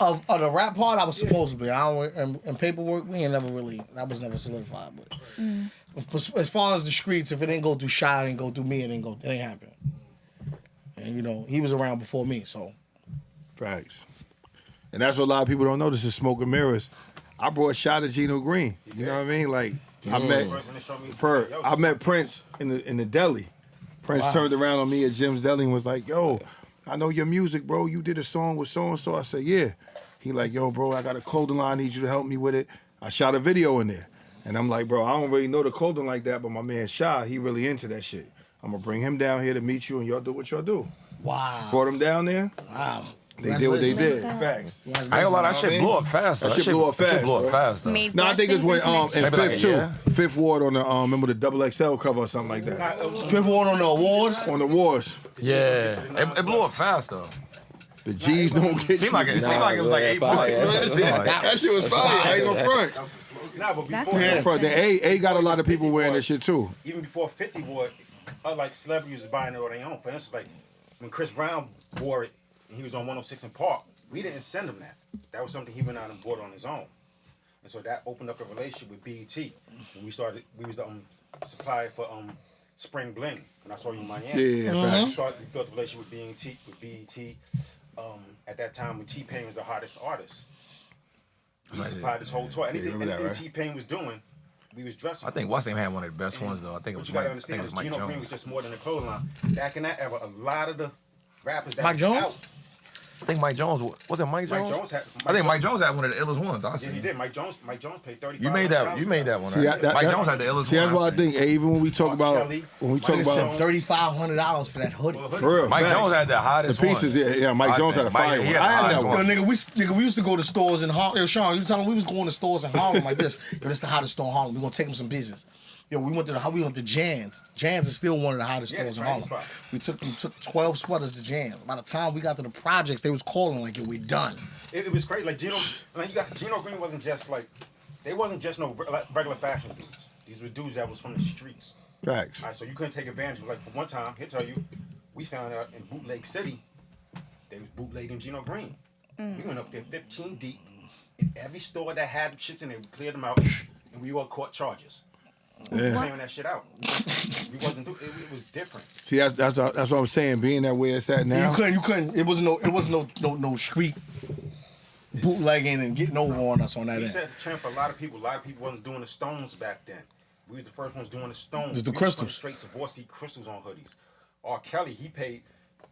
Of the rap part, I was supposed to be. I don't, and paperwork, we ain't never really. That was never solidified. But as far as the streets, if it didn't go through Shy, it didn't go through me. It ain't happen. And you know, he was around before me, so. Facts. And that's what a lot of people don't know. This is Smoke and Mirrors. I brought Shy to Gino Green. You know what I mean? Like I met Prince in the deli. Prince turned around on me at Jim's Deli and was like, "Yo, I know your music, bro. You did a song with so and so." I said, "Yeah." He like, "Yo, bro, I got a clothing line. I need you to help me with it." I shot a video in there, and I'm like, "Bro, I don't really know the clothing like that, but my man Shy, he really into that shit. I'm gonna bring him down here to meet you, and y'all do what y'all do." Wow. Brought him down there. Wow. They did what they did. Congratulations. Facts. I ain't gonna lie, that shit blew up fast. Though. That shit blew up That shit fast, blew up bro. fast, though. Made No, I think it's when blessings and in Maybe like Fifth a too. year. Fifth Ward on the remember the double XL cover or something like that. Fifth Ward on the awards. On the wars. Yeah. It blew up fast, though. The G's don't get Seemed like it was like 8 fire. months. That shit was fire. I ain't gonna front. Nah, but That's before nice. that, Front. The A got a lot of people wearing this shit too. even before 50 wore it, like celebrities was buying it on their own. For instance, like when Chris Brown wore it and he was on 106 in Park, we didn't send him that. That was something he went out and bought on his own. And so that opened up a relationship with BET. When we was the supplier for Spring Bling. When I saw you in Miami. Yeah, We built a relationship with BET. At that time when T-Pain was the hottest artist. We supplied this whole tour. Anything T-Pain was doing, we was dressing. I think what's name had one of the best ones though. I think it was you gotta Mike. I think understand it was Mike Gino Green Jones. was just more than a clothing line. Back in that era, a lot of the rappers that Mike was Jones? out. I think Mike Jones was it Mike Jones? I think Mike Jones had one of the illest ones. I see. Yeah, he did. Mike Jones paid $35. You made that one. See, Right? Mike Jones had the illest one. See, that's what I think. Hey, even when we talk about Kelly, $3,500 for that hoodie. for real, Mike facts. Jones had the hottest the pieces. one. Yeah, Mike Jones had a fire one. I had that one. Yo, nigga, we used to go to stores in Harlem. Yo, Sean, you telling me we was going to stores in Harlem like this. Yo, this the hottest store in Harlem. We gonna take him some business. Yo, we went to Jan's. Jan's is still one of the hottest stores in Harlem. We took 12 sweaters to Jan's. By the time we got to the projects, they was calling like, yo, we done. It was crazy. Like Gino Green wasn't just like, they wasn't just no regular fashion dudes. These were dudes that was from the streets. Facts. All right, so you couldn't take advantage of. Like for one time, he'll tell you, we found out in Bootleg City, they was bootlegging Gino Green. We went up there 15 deep. In every store that had shits in there, we cleared them out, and we all caught charges. Yeah. Clearing that shit out. We wasn't doing it was different. See, that's what I'm saying. Being that way it's at now. You couldn't. It wasn't no street bootlegging and getting over on us on that He end. set the trend for a lot of people. A lot of people wasn't doing the stones back then. We was the first ones doing the stones. Just the We was crystals. putting straight Swarovski crystals on hoodies. R. Kelly, he paid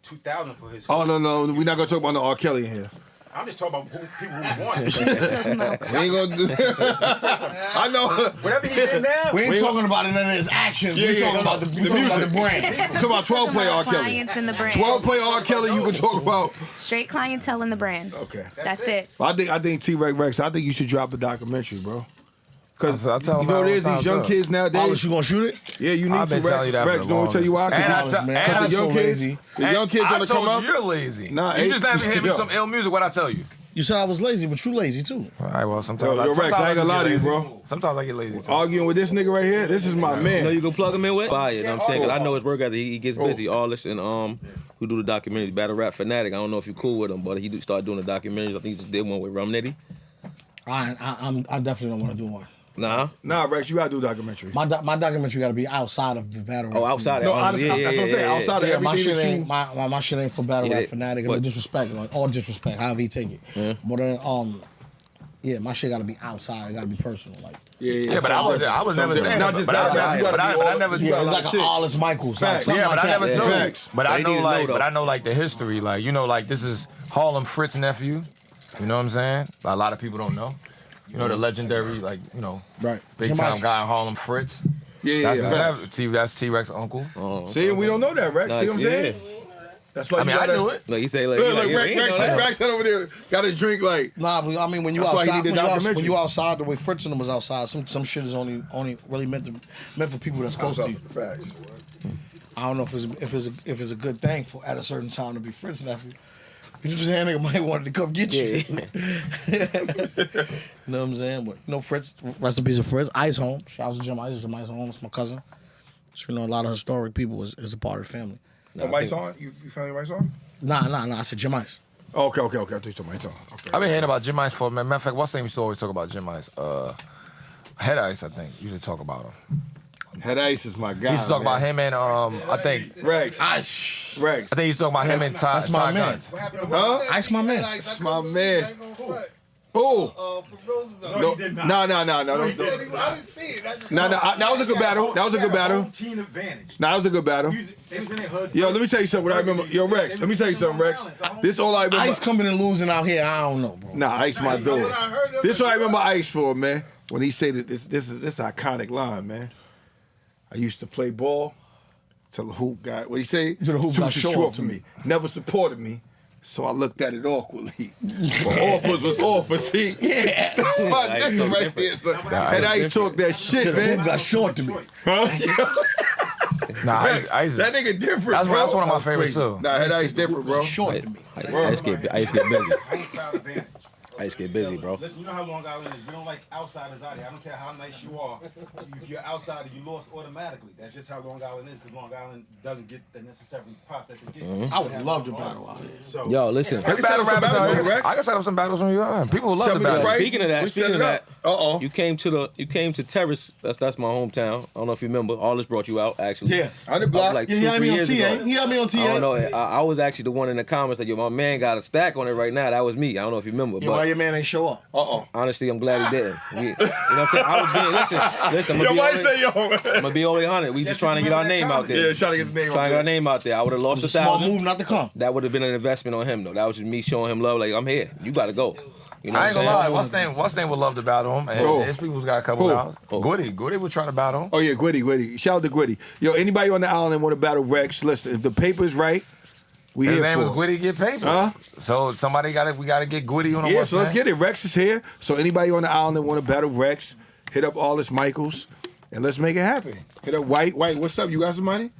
$2,000 for his. Oh no, we're not gonna talk about no R. Kelly in here. I'm just talking about people who want it. We ain't gonna do. I know. Whatever he did now. We ain't talking about none of his actions. Yeah, we yeah, talking about the brand. I'm talking about 12 play R. Kelly. Clients in the brand. 12 play R. Kelly. You can talk about. Straight clientele in the brand. Okay. That's it. I think T-Rex. I think you should drop a documentary, bro. Because I tell you him know that what it all is, the these young time, kids nowadays. Alice, you gonna shoot it? Yeah, you need I've to, been telling you that Rex. for the Don't tell you why. longest. Because And the young so kids, lazy. the young kids I gonna come told up. you you're lazy. Nah, you just haven't hit me yo. some ill music. What I tell you? You said I was lazy, but you lazy too. All right, well, sometimes Yo, Rex, I ain't gonna lie to you, get lazy. bro. Sometimes I get lazy too. Arguing with this nigga right here. This is my You know man. you can plug him in with? Buy it, you know what I'm saying? 'Cause I know his work ethic. He gets busy. Arliss and who do the documentary, Battle Rap Fanatic. I don't know if you cool with him, but he started doing the documentaries. I think he just did one with Rum Nitty. I definitely don't want to do one. Nah. Nah, Rex, you gotta do documentaries. My documentary got to be outside of the battle. Oh, rap. outside No, of honestly, that's what I'm saying. Outside of Yeah, my everything shit that ain't you. my shit ain't for battle Yeah, rap fanatic. No but- disrespect, like all disrespect, however you take it. Yeah. But then, yeah, my shit got to be outside. It got to be personal. Like, Yeah, but I was never saying Not that. just But that, I you gotta be all- I never. you yeah, got it's a lot like of an shit. Alice Michaels. Facts. Something Yeah, but like I that. never Yeah. told. Facts. But But I they know need to like, know, but I though. know like the history. Like you know, like this is Harlem Fritz nephew. You know what I'm saying? A lot of people don't know. You know the legendary, like you know, Right. big Somebody- time guy in Harlem Fritz. Yeah, That's yeah. his Facts. nephew. That's T-Rex uncle. See, we don't know that, Rex. See what I'm saying? That's why I mean, you I gotta, knew it. Like you say, like, Look, you Rex, ain't know that. Rex over there got a drink like. Nah, but I mean, when you That's why he outside, did documentary. when you outside the way Fritz and them was outside, some shit is only really meant for people that's close to you. Facts. I don't know if it's a good thing for at a certain time to be Fritz nephew. You just saying nigga might wanted to come get you. You know what I'm saying? But you know, Fritz, recipes of Fritz, Ice Home. Shout out to Jim Ice. Jim Ice Home, it's my cousin. So you know, a lot of historic people is a part of the family. Rice on? You found your rice on? Nah. I said Jim Ice. Okay. I thought you said rice on. Okay. I've been hearing about Jim Ice for a minute. Matter of fact, what's the name used to always talk about Jim Ice? Head Ice, I think. You should talk about him. Head Ice is my guy. You used to talk about him and I think Rex. Rex. I think you used to talk about him and Ty. That's my Ty man. Guns. Huh? Ice my man. That's my man. Oh. From Roosevelt. No, he did not. no. He said I didn't see it. I just No, that was a good battle. That was a good battle. Team advantage. That was a good battle. They was in their hood. Yo, let me tell you something. What I remember. Yo, Rex. Let me tell you something, Rex. This all I remember. Ice coming and losing out here, I don't know, bro. Nah, Ice my When dude. I heard them, This what I remember Ice for, man. When he said that this iconic line, man. I used to play ball till the hoop got what he say? Till the hoop Too got short for me. Never supported me. So I looked at it awkwardly. But offers was offers, see? Yeah. That's my nigga right there, son. And Ice talk that shit, Till the hoop man. got short to me. Nah, Rex, Ice. that nigga different, That's bro. one of my That's favorites, crazy. too. Nah, that Ice different, bro. Short to me. I just get busy. I ain't proud advantage. I just get busy, bro. Listen, you know how Long Island is. We don't like outsiders out here. I don't care how nice you are. If you're outsider, you lost automatically. That's just how Long Island is, because Long Island doesn't get the necessary pop that they get. I would love to battle out here. So, Yo, listen. Maybe battle rappers out here. I can set up some battles when you are. People love the battle. Speaking of that, you came to Terrace. That's my hometown. I don't know if you remember. Aldous brought you out actually. Yeah. I did block. Like Yeah, 2-3 he had me on years TA. ago. He had me on TA. I don't know. I was actually the one in the comments like, yo, my man got a stack on it right now. That was me. I don't know if you remember. Yeah, why your man ain't show up? Honestly, I'm glad he didn't. You know what I'm saying? I was being, listen. I'm gonna be only 100. We just trying to get our name out there. Yeah, trying to get the name Trying to get our name out there. I would have lost It's a small 1,000. move not to come. That would have been an investment on him though. That was just me showing him love. Like, I'm here. You gotta go. You know I what ain't I'm gonna saying? lie. What's name would love to battle him. And Who? his people's got a couple Who? hours. Goody would try to battle him. Oh yeah, Gwitty. Shout out to Gwitty. Yo, anybody on the island want to battle Rex? Listen, if the paper's right, we His here name for was it. Gwitty get paper. Huh? So we gotta get Gwitty on the Yeah, so let's get it. Rex is here. So anybody on the island that want to battle Rex, hit up Aldous Michaels, and let's make it happen. Hit up White. What's up? You got some money?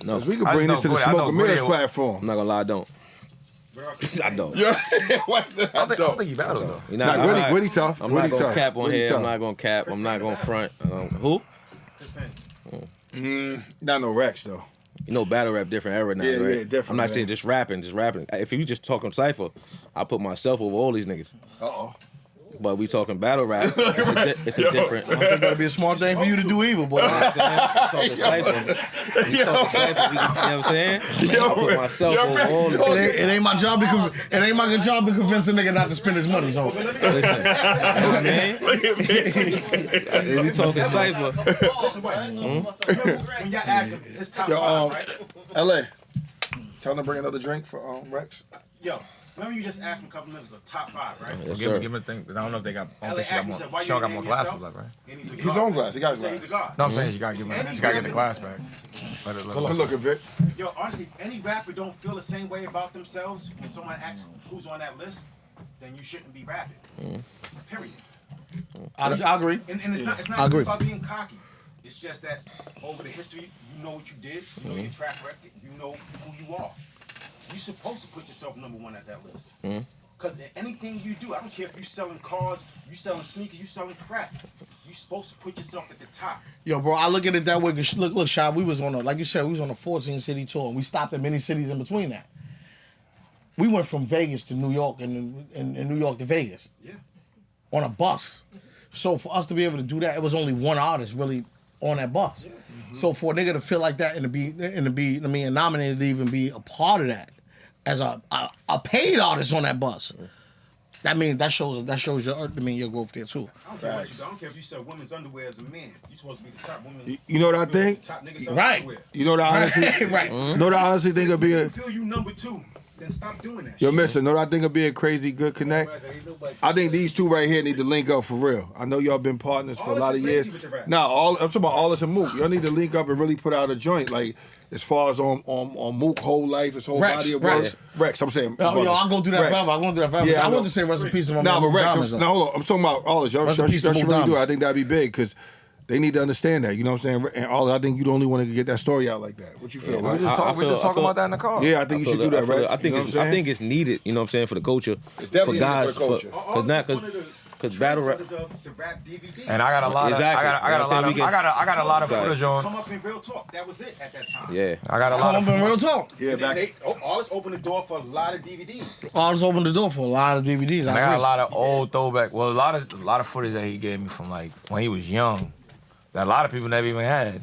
No. 'Cause we can I bring know this to the Gwitty. I know Smoke and Mirrors Gwitty. platform. I'm not gonna lie, I don't. I don't. I don't think he battled though. You know, Nah, I'm not- Gwitty tough. I'm Gwitty not gonna tough. cap on Gwitty here. tough. I'm not gonna cap. I'm not gonna front. Who? Not no Rex though. You know, battle rap different era now, Yeah, right? yeah, different, I'm not man. saying just rapping. If you just talking cipher, I put myself over all these niggas. But we talking battle rap. It's a different. I think that'd be a smart thing for you to do either, boy. We talking cipher. We talking cipher. You know what I'm saying? I put myself over all of them. It ain't my job to convince a nigga not to spend his money. So Listen, you know what I mean? We talking cipher. when y'all ask him, it's top Yo, 5, right? LA. Tell him to bring another drink for Rex. Yo, remember you just asked me a couple minutes ago, top 5, right? Yes, Give sir. him a thing, because I don't know if they got. I LA don't think she got asked me, more. said, why She you don't got name more glasses yourself? left, right? And he's a His god. own glass. He got his He said he's a glass. god. No, I'm saying you gotta give him. You gotta get the glass back. Let it Good look. looking, Vic. Yo, honestly, if any rapper don't feel the same way about themselves when someone asks who's on that list, then you shouldn't be rapping. Period. I agree. And it's not I agree. about being cocky. It's just that over the history, you know what you did, you know your track record, you know who you are. You're supposed to put yourself number 1 at that list. Because anything you do, I don't care if you're selling cars, you selling sneakers, you selling crack. You're supposed to put yourself at the top. Yo, bro, I look at it that way. Cause look, Shy, we was on like you said, we was on a 14-city tour, and we stopped at many cities in between that. We went from Vegas to New York, and New York to Vegas. Yeah. On a bus. So for us to be able to do that, it was only one artist really on that bus. So for a nigga to feel like that and to be nominated to even be a part of that as a paid artist on that bus, that shows your growth there too. I don't care what you do. I don't care if you sell women's underwear as a man. You're supposed to be the top woman. You know what I think? Top nigga selling Right. underwear. You know what I honestly, Right. you know what I honestly think would be a. If you feel you number 2, then stop doing that Yo, shit. mister, know what I think would be a crazy good connect? I think these two right here need to link up for real. I know y'all been partners for a Aldous lot is of years. lazy with the rap. Nah, I'm talking about Aldous and Mook. Y'all need to link up and really put out a joint. Like, as far as on Mook whole life, his whole Rex, body of work. Rex. Rex, I'm saying. Oh, yo, I'll go do that Rex. forever. Yeah, I I know. want to say rest in peace to my Nah, man. but Mook Rex, Diamonds, though. hold on. I'm talking about Aldous. Y'all Rest in peace to should Mook really do it. Diamonds. I think that'd be big because they need to understand that. You know what I'm saying? And Aldous, I think you the only one to get that story out like that. What you feel? We Right? just talking about that in the car. Yeah, I think you should do that, right? I think it's needed. You know what I'm saying, for the culture. It's definitely for needed guys, for the culture. Because battle rap. Of the rap DVD. And I got a lot of, Exactly. I got a lot of footage on. Come up in Real Talk. That was it at that time. Yeah. I got a lot Come of. up in real talk. Yeah, And then back. Aldous opened the door for a lot of DVDs. Aldous opened the door for a lot of DVDs. And I got a lot of old throwback. Well, a lot of footage that he gave me from like when he was young, that a lot of people never even had.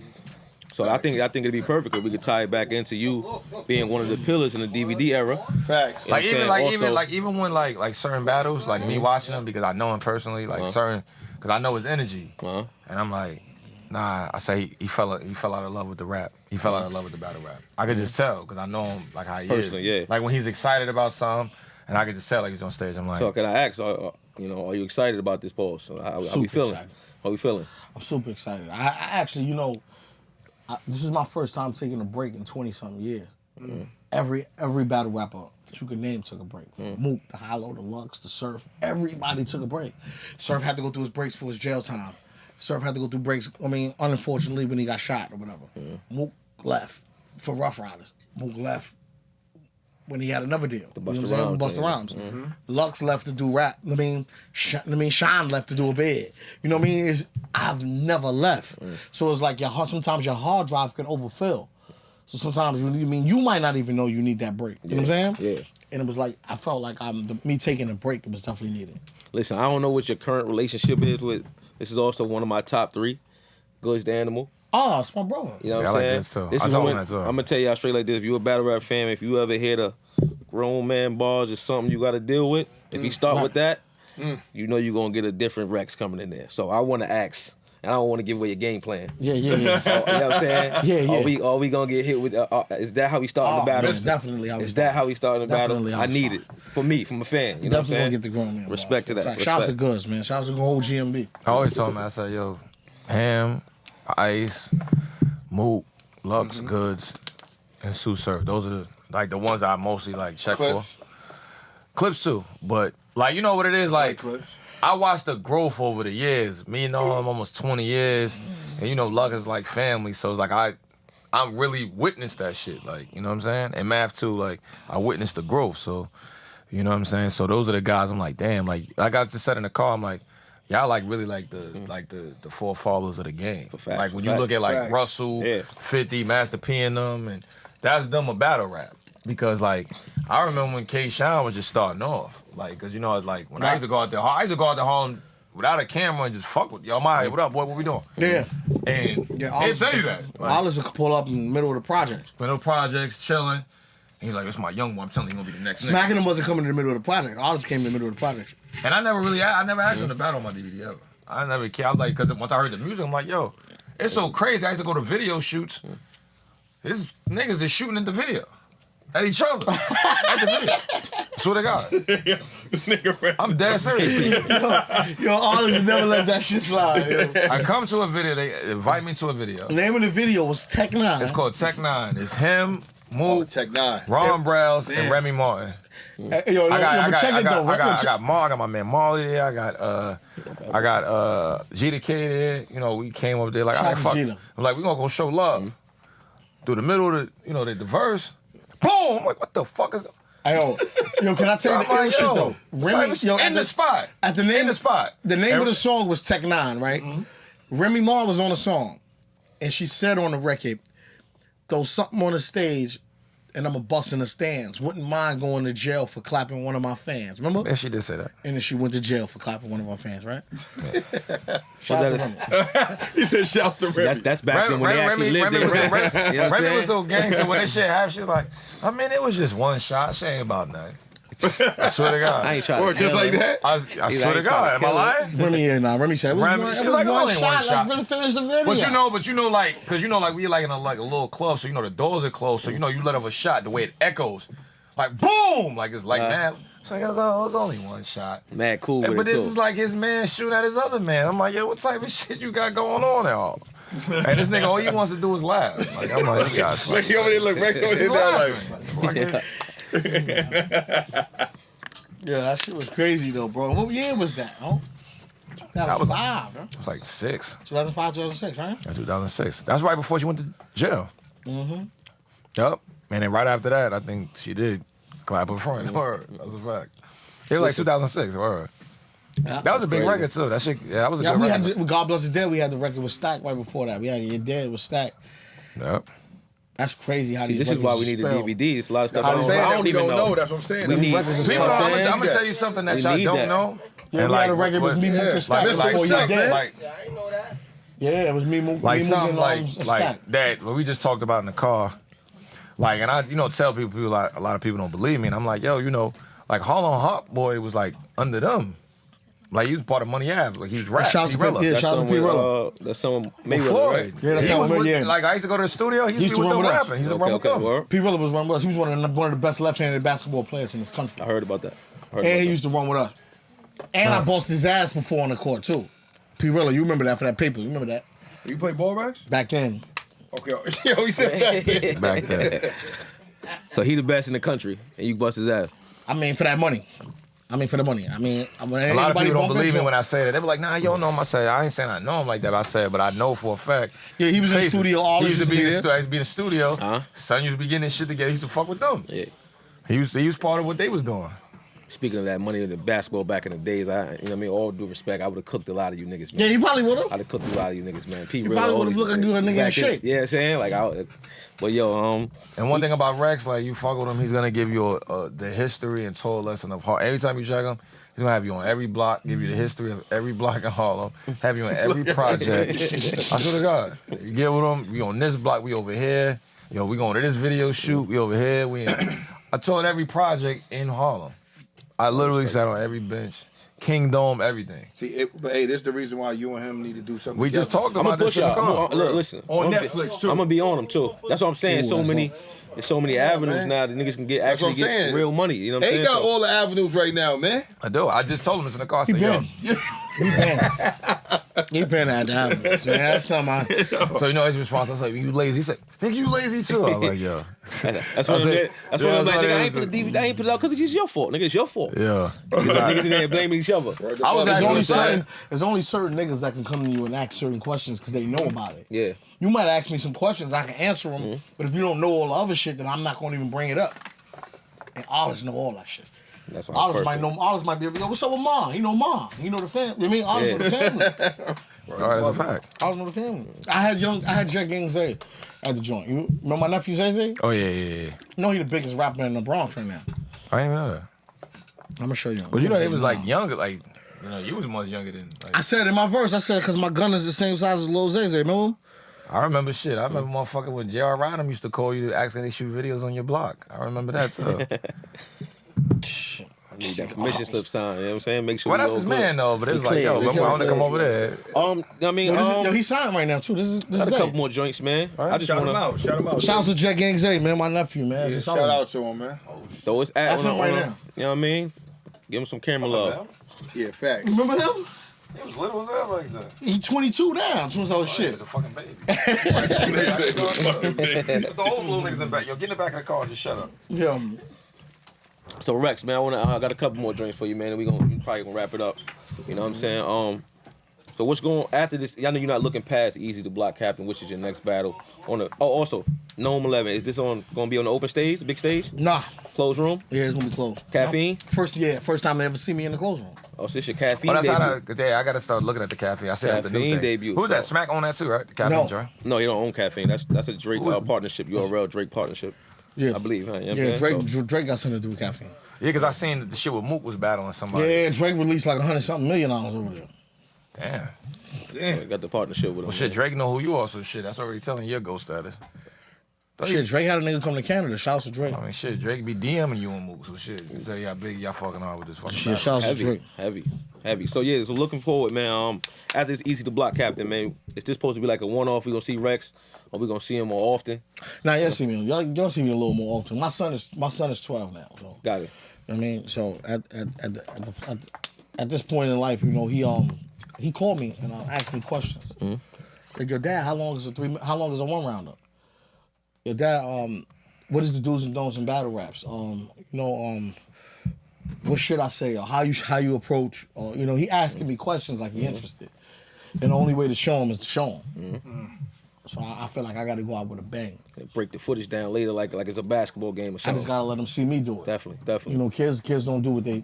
So I think it'd be perfect if we could tie it back into you being one of the pillars in the DVD era. Facts. You know what I'm saying? Even when like certain battles, like me watching them because I know him personally, like certain, because I know his energy, and I'm like, nah. I say he fell out of love with the rap. He fell out of love with the battle rap. I could just tell because I know him like how he Personally, is. yeah. Like when he's excited about something, and I could just tell like he's on stage. I'm like, So can I ask, are you excited about this pause? How we Super feeling? excited. How we feeling? I'm super excited. I actually, this is my first time taking a break in 20-something years. Every battle rapper that you can name took a break. Mook, the Hollow, the Lux, the Surf, everybody took a break. Surf had to go through his breaks for his jail time. Surf had to go through breaks, unfortunately, when he got shot or whatever. Mook left for Rough Riders. Mook left when he had another deal. The You know what I'm Busta saying? Rhymes Busta thing. Rhymes. Lux left to do rap. Sean left to do a bid. You know what I mean? I've never left. So it's like sometimes your hard drive can overfill. So sometimes you might not even know you need that break. You know what I'm saying? Yeah. And it was like I felt like me taking a break. It was definitely needed. Listen, I don't know what your current relationship is with. This is also one of my top 3. Goods the Animal. Oh, it's my brother. You know what Yeah, I'm I like saying? this too. This I is told when, him that too. I'm gonna tell y'all straight like this. If you a battle rap fan, if you ever hear the grown man bars or something you got to deal with, if you start with that, you know you're gonna get a different Rex coming in there. So I want to ask, and I don't want to give away your game plan. Yeah. You know what I'm saying? Yeah. Are we gonna get hit with? Is that how we start the battle? That's definitely how we Is that how we start the battle? Definitely how I we need start. it for me, from a fan. You know what I'm Definitely gonna saying? get the grown man. Respect to that. Shouts to Respect. Goods, man. Shouts to old GMB. I always told him, I said, yo, Ham, Ice, Mook, Lux, Goods, and Sue Surf. Those are the ones I mostly check Clips. for. Clips too, but you know what it is Clips. I watched the growth over the years. Me and him almost 20 years, and Lux is like family, so it's like I'm really witnessed that shit, you know what I'm saying? And Math too, I witnessed the growth, so you know what I'm saying. So those are the guys I'm like, damn, I got to set in the car, I'm like. Y'all really the forefathers of the game. For facts, When for you look at facts. Russell, Yeah. 50, Master P and them, and that's them a battle rap. Because I remember when K-Shine was just starting off. Cause when I used to go out there, Harlem without a camera and just fuck with y'all. What up, boy? What we doing? Yeah. And Yeah, he'd tell you that. Olives would pull up in the middle of the project. Middle projects, chilling. And he's like, "This my young one. I'm telling you, he's gonna be the next nigga." Smacking him wasn't coming in the middle of the project. Olives came in the middle of the project. And I never asked him to battle on my DVD ever. I never cared. I was like, because once I heard the music, I'm like, yo, it's so crazy. I used to go to video shoots. These niggas is shooting at the video. At each other. At the video. Swear to God. I'm dead serious. Yo, Olives would never let that shit slide. Yo. I come to a video, they invite me to a video. The name of the video was Tech 9. It's called Tech 9. It's him, Mook, Tech 9. Ron Browse, and Remy Martin. Check it though. I got my man Marley there. I got G the Kid there. We came up there Shout out to fuck. Gina. I'm like, we gonna go show love. Through the middle of the verse. Boom! I'm like, what the fuck is Yo, can I tell you the ill shit though? Remy, in the spot. At the name in the spot. The name of the song was Tech 9, right? Remy Ma was on the song, and she said on the record, "Throw something on the stage, and I'm a bust in the stands. Wouldn't mind going to jail for clapping one of my fans." Remember? Yeah, she did say that. And then she went to jail for clapping one of my fans, right? Shout Shout out to Remy. He said, "Shouts to Remy." That's back then when they actually lived there. You know what I'm Remy saying? was so gangster when this shit happened. She was like, it was just one shot. She ain't about nothing. I swear to God. I ain't trying Or to just kill like her. that. I swear to God. Am I lying? Remy, Remy said, Remy, she was like, one only shot. one shot. Let's finish the video. But cause we in a little club, so the doors are closed, so you let off a shot, the way it echoes, boom, it's that. So it was only one shot. Mad cool with But it this too. is like his man shooting at his other man. I'm like, yo, what type of shit you got going on there? And this nigga, all he wants to do is laugh. I'm like, this guy's Look, he over there, look, Rex over there, Yeah, that shit was crazy though, bro. What year was that? Oh, 2005, bro. It was like 6. 2005, 2006, right? That's 2006. That's right before she went to jail. Mm-hmm. Yup. And then right after that, I think she did clap her friend. Word. That's a fact. It was like 2006. Word. Yeah. That was a big record too. That shit. Yeah, that was a Yeah, good we record. had God Bless the Dead. We had the record with Stack right before that. We had Your Dead with Stack. Yep. That's crazy how See, these this is why we records need a spell. DVD. It's a lot of stuff I'm I saying that don't we even don't know. know. That's what I'm saying. We need, records is you know People, what I'm I'm saying? gonna tell you something that We y'all need don't that. know. Yeah, we had a record with me, Mook, and Stack Mr. before Your Suck, Dead. man. I ain't know that. Yeah, it was me, Mook, Like me, Mook, something and Stack. that what we just talked about in the car. And I tell people like a lot of people don't believe me, and I'm like, yo, Harlem Hot Boy was under them. He was part of Money Ave. He was rap. Shouts to P-Rilla. yeah, That's shouts to someone, P-Rilla. that's someone With Mayweather, Floyd. right? Yeah, that's He how was we with, yeah. I used to go to the studio. He used to be with them rapping. He used to run with them. Word. P-Rilla was run with us. He was one of the best left-handed basketball players in this country. I heard about that. And he used to run with us. And I busted his ass before on the court, too. P-Rilla, you remember that for that paper. You remember that? You play ball racks? Back then. Okay. Yo, he said that. Back then. So he the best in the country, and you bust his ass. I mean, for that money. For the money. A lot of people don't believe me when I say that. They be like, nah, you don't know him. I say, I ain't saying I know him like that. I said, but I know for a fact. Yeah, he was in the Faces. studio. All He used to be in the there. studio. He used to be in the studio. Uh-huh. Son used to be getting this shit together. He used to fuck with them. Yeah. He was part of what they was doing. Speaking of that money in the basketball back in the days, you know what I mean? All due respect, I would have cooked a lot of you niggas, man. Yeah, he probably would have. I'd have cooked a lot of you niggas, man. P. He probably would have looked like you a nigga in shape. Yeah, I'm saying? Like, but yo, And one thing about Rex, like you fuck with him, he's gonna give you the history and total lesson of Harlem. Every time you check him, he's gonna have you on every block, give you the history of every block in Harlem, have you on every project. I swear to God, you get with him. We on this block, we over here. Yo, we going to this video shoot. We over here. I toured every project in Harlem. I literally sat on every bench, King Dome, everything. See, but hey, this is the reason why you and him need to do something. We just talked I'm about gonna this push shit. y'all. Look, listen. On Netflix too. I'm gonna be on them too. That's what I'm saying. There's so many avenues now that niggas can get actually get real money. You know what I'm saying? They got all the avenues right now, man. I do. I just told him it's in the car. I said, yo. He been at the house. Man, that's something. So you know his response, I was like, you lazy? He said, think you lazy too? I was like, yo. That's what I'm like, nigga, I ain't put the DVD, I ain't put it out because it's just your fault. Nigga, it's your fault. Yeah. Niggas in there blaming each other. There's only certain niggas that can come to you and ask certain questions because they know about it. Yeah. You might ask me some questions, I can answer them, but if you don't know all the other shit, then I'm not going to even bring it up. And Ollers know all that shit. That's why Ollers might be able to go, what's up with Ma? You know Ma. You know the family. I mean, Ollers know the family. That's a fact. Ollers know the family. I had Jet Gang Zay at the joint. You remember my nephew Zay? Oh, yeah. You know he the biggest rapper in the Bronx right now. I didn't even know that. I'm going to show you. But you know he was like younger, like, you know, you was much younger than. Like, I said in my verse, because my gun is the same size as Lil Zay. Remember him? I remember shit. I remember motherfucker when J.R. Rodham used to call you to ask they shoot videos on your block. I remember that too. I need that permission slip sign, you know what I'm saying? Make sure Well, that's his man though, but it was like, yo, I want to come over there. I mean, Yo, he's signed right now too. This got is a couple more joints, man. I just Shout want him out. Shout him out. Shout out to Jet Gang Zay, man, my nephew, man. Yeah, shout out to him, man. throw his ad That's on him right now. You know what I mean? Give him some camera love. Yeah, facts. Remember him? He was little as hell like that. He 22 now. So shit. He's a fucking baby. The old little niggas in the back. Yo, get in the back of the car and just shut up. Yeah. So Rex, man, I got a couple more drinks for you, man, and we probably gonna wrap it up. You know what I'm saying? So what's going after this? I know you're not looking past Easy the Block Captain, which is your next battle on the. Oh, also Gnome 11. Is this gonna be on the open stage, the big stage? Nah. Closed room? Yeah, it's gonna be closed. Caffeine? First time they ever see me in the closed room. Oh, so this your caffeine? Oh, that's debut? how I gotta start looking at the caffeine. I said that's the new Caffeine thing. debut. Who's that? Smack on that too, right? The caffeine No. joint. No, you don't own caffeine. That's a Drake partnership. URL Drake partnership. Yeah. I believe, huh? You know what Yeah, I'm saying? Drake got something to do with caffeine. Yeah, because I seen the shit with Mook was battling somebody. Yeah, Drake released like $100-something million over there. Damn. So we got the partnership with him. Well, shit, Drake know who you are, so shit, that's already telling your ghost status. Shit, Drake had a nigga come to Canada. Shouts to Drake. I mean, shit, Drake be DMing you and Mook, so shit, you say y'all big, y'all fucking hard with this fucking Shit, battle. shouts to Drake. Heavy. So yeah, so looking forward, man. After this Easy to Block Captain, man, is this supposed to be like a one-off? We gonna see Rex, or we gonna see him more often? Nah, y'all see me a little more often. My son is 12 now. So. Got it. I mean, so at this point in life, you know, he called me and asked me questions. Like, your dad, how long is a one rounder? Your dad, what is the do's and don'ts in battle raps? What should I say? Or how you approach? You know, he asking me questions like he interested. And the only way to show him is to show him. So I feel like I got to go out with a bang. Break the footage down later, like it's a basketball game or I something. just gotta let them see me do it. Definitely. You know, kids don't do what they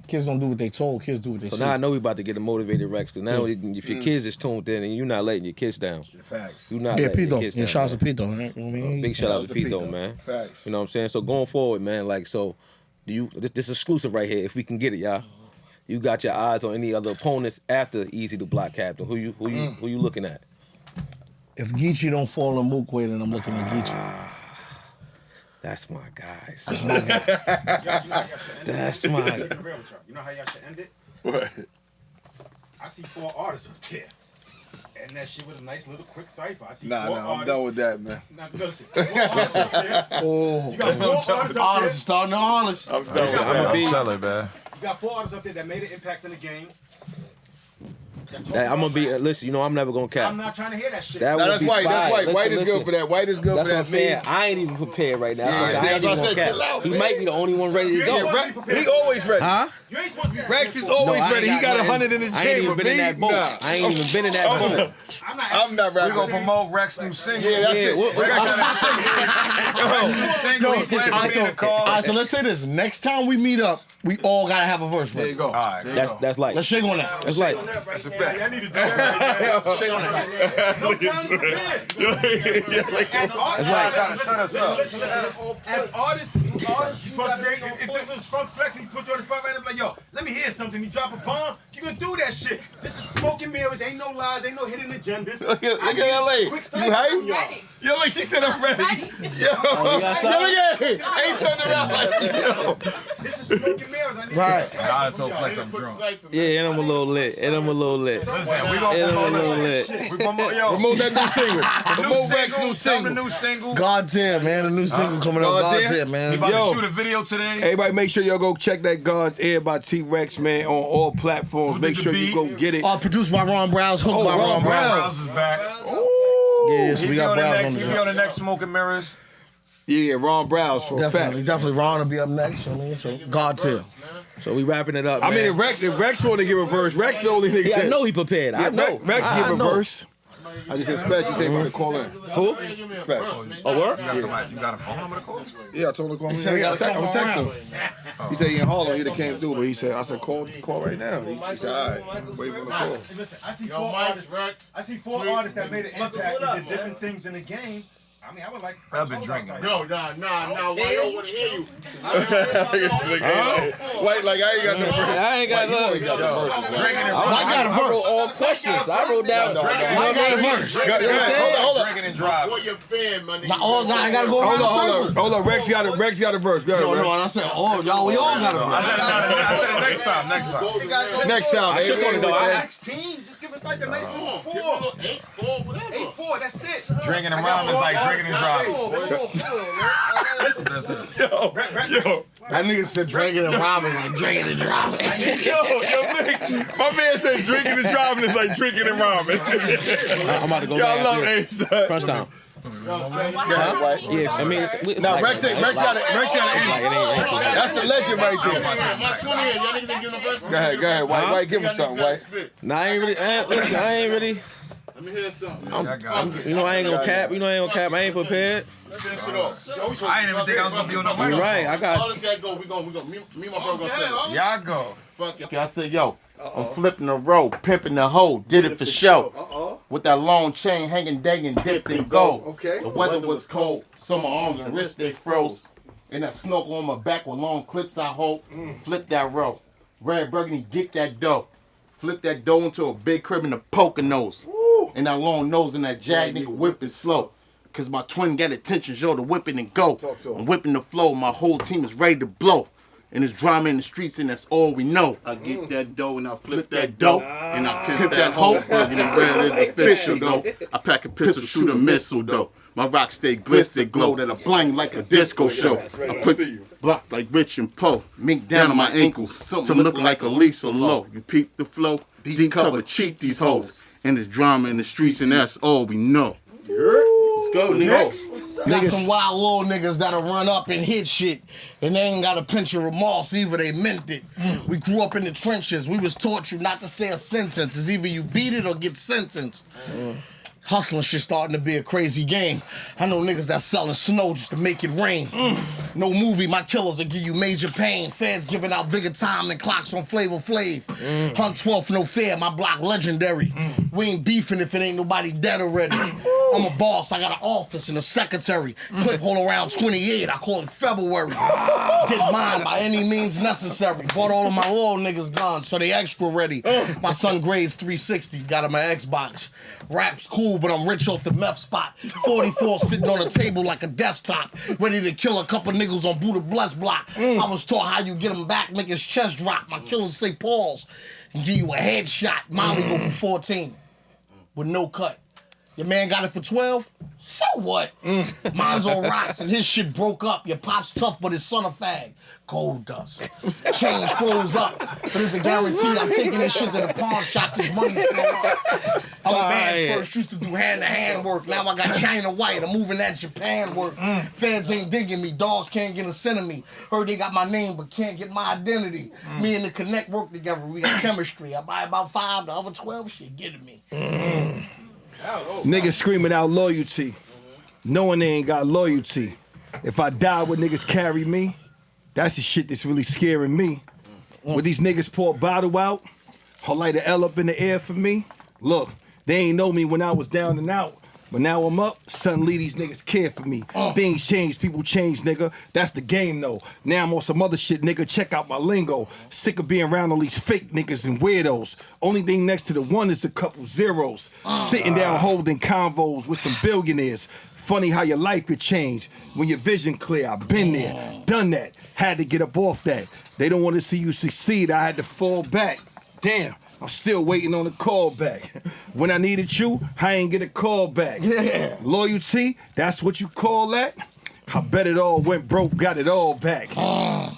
told. Kids do what they So see. now I know we about to get a motivated Rex. Because now if your kids is tuned in and you're not letting your kids down. Facts. You're not letting your Pito. kids Yeah, down. shout out to Pito. Right? You know what I mean? Big shout out to Pito, man. Facts. You know what I'm saying? So going forward, man, like, so do you, this exclusive right here, if we can get it, y'all. You got your eyes on any other opponents after Easy to Block Captain? Who you looking at? If Geechee don't fall in Mook way, then I'm looking at Geechee. That's my guys. That's my guy. That's my. You know how y'all should end it? What? I see 4 artists up there. And that shit with a nice little quick cipher. I see 4 Nah, artists. I'm done with that, man. Now, listen, 4 artists up there. Oh, You got 4 artists up there. honest is starting to honest. I'm done with I'ma that. be- Tell it, man. You got 4 artists up there that made an impact in the game. I'm gonna be. Listen, you know I'm never gonna cap. I'm not trying to hear that shit. That would That's be white. That's fire. white. White is good for that. White is good That's for what I'm that. saying. I ain't even prepared right now. Yeah, I see, ain't that's even what I gonna said. cap. Chill out, He man. might be the only one ready to go. He always ready. Huh? You ain't supposed to be Rex is prepared for always No, I ain't ready. He got nothing. 100 in the I ain't chamber. even been in that boat. Nah. I ain't even been in that boat. it. I'm not rapping. We're gonna promote Rex new single. Yeah, that's Yeah, it. what- Rex got a new single. He playing for me in the car. All right, so let's say this. Next time we meet up, we all gotta have a verse. There you go. All right. That's like. Let's shake on that. That's like. That's a fact. I need to do that. Shake on that. No time to prepare. As artists, Shut us up. listen. As artists, you supposed to be. If this was Funk Flex and he put you on the spot right now, like, yo, let me hear something. He drop a bomb. You can do that shit. This is smoke and mirrors. Ain't no lies. Ain't no hidden agendas. Look at LA. Quick You cypher. hype? Yo, look, she said I'm ready. Yo, you got yo, look at him. Ain't turned around like, yo. This is smoke and mirrors. I need Right. to I told Flex I'm drunk. Yeah, and I'm a little lit. And I'm a little lit. Listen, we And gonna I'm a promote little this. lit. We promote Promote that new single. Promote Rex new the single. new single. God tier, man. A new single coming up. God God tier? tier, We man. about Yo. to shoot a video today. Everybody make sure y'all go check that God's Ear by T-Rex, man, on all platforms. Who did Make the sure you beat? go get it. Produced by Ron Browse, hooked by Ron Browse. Browse is back. Yeah, so He we be got on the Browse on next. the He be joint. on the next Smoking Mirrors. Yeah, Ron Browse for a fact. Definitely Ron will be up next. I mean, so God tier. So we wrapping it up. I mean, man. if Rex want to give a verse, Rex the only nigga. Yeah, I that- know he prepared. I Yeah, know. Rex I give a know. verse. I just said special. Say about to call in. Who? Special. Oh, word? You got a phone number to call? Yeah, I told him to call me. said he I gotta come was texting around. him. He said he in Harlem. He'd have came through, but he said, I said, call right now. He said, all right, wait for the call. Listen, I see four artists that made an impact and did different things in the game. I mean, I would like. I've been drinking. No, nah. Why I don't want to hear you? White, like, I ain't got no verse. I ain't got none. I wrote all questions. I wrote down. I got a verse. Hold up. Drinking and driving. For your fan, my nigga. I gotta go around the circle. Hold on. Rex got a verse. Go ahead, No, Rex. and I said, oh, y'all, we all got a verse. I said it next time. Next time. Next time. I should go to man. Next team, just give us like a nice little 4. 8-4, whatever. 8-4, that's it. Drinking and rhyming is like drinking and driving. That nigga said drinking and rhyming like drinking and driving. My man said drinking and driving is like drinking and rhyming. I'm about to go Y'all back love after Ace. this. Crunch time. Yeah, I mean, it's Nah, like- Rex got it. That's the legend right there. My 20 here, y'all niggas ain't giving a verse. Go ahead, White. White, give him something, White. Nah, I ain't really. Listen, I ain't really. Let me hear something. You know, I ain't gonna cap. I ain't prepared. Let's get that shit off. I ain't even think I was gonna be on the You're microphone. right. I All got. this gotta go. We gonna. Me and my bro gonna say it. Y'all go. Fuck it. I said, yo, I'm flipping the road, pimping the hoe, did it for show. With that long chain hanging, dagging, dipped in gold. Okay. The weather was cold, so my arms and wrists they froze. And that snorkel on my back with long clips I hold. Flip that row. Red burgundy, get that dough. Flip that dough into a big crib in the Poconos. And that long nose and that jag nigga whipping slow. Cause my twin got attention, yo, to whip it and go. I'm whipping the flow, my whole team is ready to blow. And it's drama in the streets and that's all we know. I get that dough and I flip that dough. And I pimp that hoe. Burgundy red is official though. I pack a pistol, shoot a missile though. My rock stay glitz, it glow that I blank like a disco show. I put block like Rich and Poe. Mink down on my ankles, some looking like a Lisa low. You peep the flow, deep cover, cheat these hoes. And it's drama in the streets and that's all we know. Let's go, nigga. Got some wild little niggas that'll run up and hit shit, and they ain't got a pinch of remorse, either they meant it. We grew up in the trenches. We was taught you not to say a sentence. It's either you beat it or get sentenced. Hustling shit starting to be a crazy game. I know niggas that selling snow just to make it rain. No movie, my killers will give you major pain. Feds giving out bigger time than clocks on Flavor Flav. Hunt 12th, no fair, my block legendary. We ain't beefing if it ain't nobody dead already. I'm a boss, I got an office and a secretary. Clip hole around 28, I call it February. Get mine by any means necessary. Bought all of my little niggas guns, so they extra ready. My son grades 360, got him an Xbox. Rap's cool, but I'm rich off the meth spot. 44 sitting on a table like a desktop. Ready to kill a couple niggas on Buddha Bless block. I was taught how you get him back, make his chest drop. My killers say pause and give you a headshot. Molly go for 14 with no cut. Your man got it for 12. So what? Mine's on rocks and his shit broke up. Your pop's tough, but his son a fag. Gold dust. Chain froze up. But it's a guarantee I'm taking this shit to the pawn shop. This money's still up. I'm a man first used to do hand-to-hand work. Now I got China white. I'm moving that Japan work. Feds ain't digging me. Dogs can't get a scent of me. Heard they got my name, but can't get my identity. Me and the Connect work together. We got chemistry. I buy about 5. The other 12, shit, get to me. Niggas screaming out loyalty, knowing they ain't got loyalty. If I die, would niggas carry me? That's the shit that's really scaring me. When these niggas pour a bottle out, or light an L up in the air for me. Look, they ain't know me when I was down and out. But now I'm up, suddenly these niggas care for me. Things change, people change, nigga. That's the game, though. Now I'm on some other shit, nigga. Check out my lingo. Sick of being around all these fake niggas and weirdos. Only thing next to the one is a couple zeros. Sitting down holding convos with some billionaires. Funny how your life could change when your vision clear. I've been there, done that. Had to get up off that. They don't want to see you succeed. I had to fall back. Damn. I'm still waiting on a call back. When I needed you, I ain't get a call back. Yeah. Loyalty, that's what you call that? I bet it all went broke, got it all back.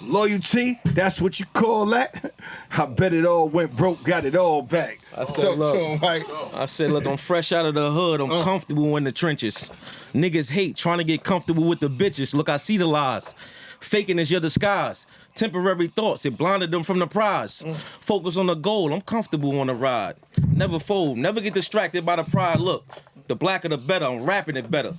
Loyalty, that's what you call that? I bet it all went broke, got it all back. I said, look, I'm fresh out of the hood. I'm comfortable in the trenches. Niggas hate trying to get comfortable with the bitches. Look, I see the lies. Faking is your disguise. Temporary thoughts, it blinded them from the prize. Focus on the goal, I'm comfortable on the ride. Never fold, never get distracted by the pride. Look, the blacker the better, I'm rapping it better.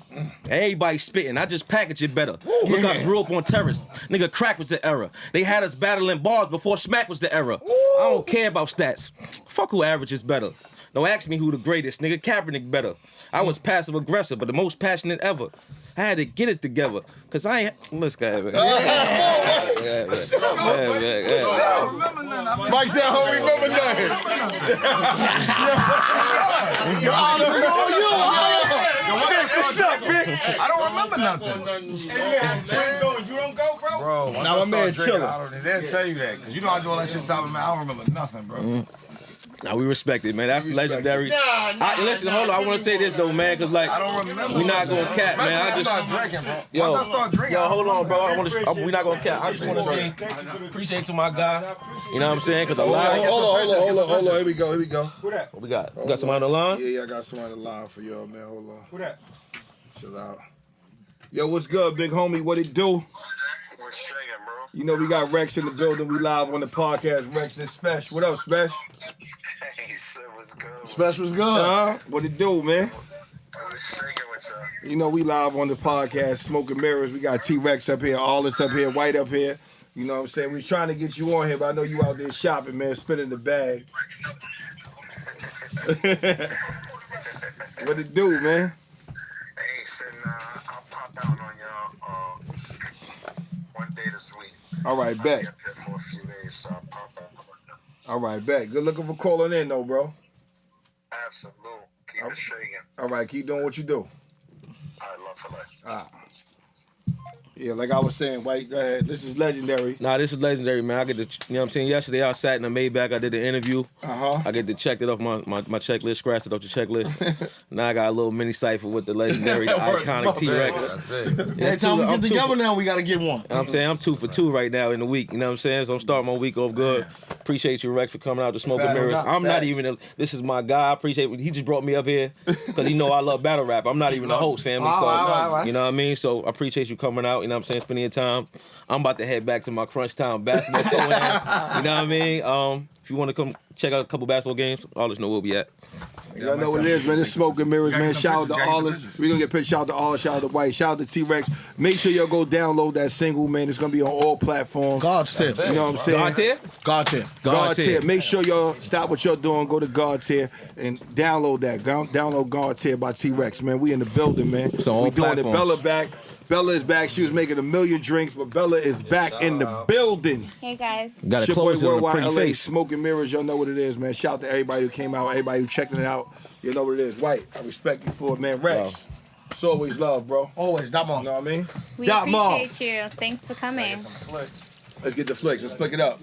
Everybody spitting, I just package it better. Look, I grew up on terrace. Nigga, crack was the era. They had us battling bars before smack was the era. I don't care about stats. Fuck who average is better. Don't ask me who the greatest, nigga, Kaepernick better. I was passive aggressive, but the most passionate ever. I had to get it together, cause I ain't. Let's go ahead, man. Mike said, I don't remember nothing. What's up, Vic? I don't remember nothing. You don't go, bro? Bro, Now my man chilling. They didn't tell you that, because you know I do all that shit top of man. I don't remember nothing, bro. Now we respect it, man. That's legendary. Listen, hold on. I want to say this though, man, cause like I don't remember. we not gonna cap, man. I just start drinking, bro. yo, Once I start drinking, yo, hold on, bro. We not gonna cap. I just want to say appreciate to my guy. You know what I'm saying? Cause a lot. Hold on. Here we go. Who that? What we got? We got somebody on the line? Yeah, I got somebody on the line for y'all, man. Hold on. Who that? Chill out. Yo, what's good, big homie? What it do? What's shaking, bro? You know we got Rex in the building. We live on the podcast. Rex and Spesh. What up, Spesh? Hey, sir, what's good? Spesh was good. What it do, man? What's shaking with y'all? You know we live on the podcast, Smoking Mirrors. We got T-Rex up here, Aldous up here, White up here. You know what I'm saying? We was trying to get you on here, but I know you out there shopping, man, spinning the bag. What it do, man? Hey, sitting, I'll pop out on y'all one day this week. All right, I'll bet. be up here for a few days, so I'll pop out. All right, bet. Good looking for calling in, though, bro. Absolute. Keep it shaking. All right, keep doing what you do. I love for life. Yeah, like I was saying, White, go ahead. This is legendary. Nah, this is legendary, man. I get to, you know what I'm saying? Yesterday I sat in the Maybach, I did the interview. I get to check it off my checklist, scratched it off the checklist. Now I got a little mini cipher with the legendary, the iconic T-Rex. Every time we get together now, we gotta get one. You know what I'm saying? I'm 2 for 2 right now in the week. You know what I'm saying? So I'm starting my week off good. Appreciate you, Rex, for coming out to Smoking Mirrors. I'm not even, this is my guy. I appreciate it. He just brought me up here because he know I love battle rap. I'm not even the host, family. So, you know what I mean? So I appreciate you coming out. You know what I'm saying? Spending your time. I'm about to head back to my Crunch Town basketball program. You know what I mean? If you want to come check out a couple basketball games, Aldous know where we at. Y'all know what it is, man. It's Smoking Mirrors, man. Shout out to Aldous. We're going to get pictures. Shout out to Aldous. Shout out to White. Shout out to T-Rex. Make sure y'all go download that single, man. It's going to be on all platforms. God's tip. You know what I'm saying? God tier? God tip. God tier. Make sure y'all stop what y'all doing. Go to God tier and download that. Download God tier by T-Rex, man. We in the building, man. It's on all we doing platforms. it. Bella back. Bella is back. She was making a million drinks, but Bella is back in the building. Hey guys. Got It's to your boy close it on a Worldwide pretty LA, face. Smoking Mirrors. Y'all know what it is, man. Shout out to everybody who came out, everybody who checking it out. You know what it is. White, I respect you for it, man. Rex, it's always love, bro. Always, that You one. know what I mean? We Dot Mom. appreciate you. Thanks for coming. Let's get the flicks. Let's flick it up.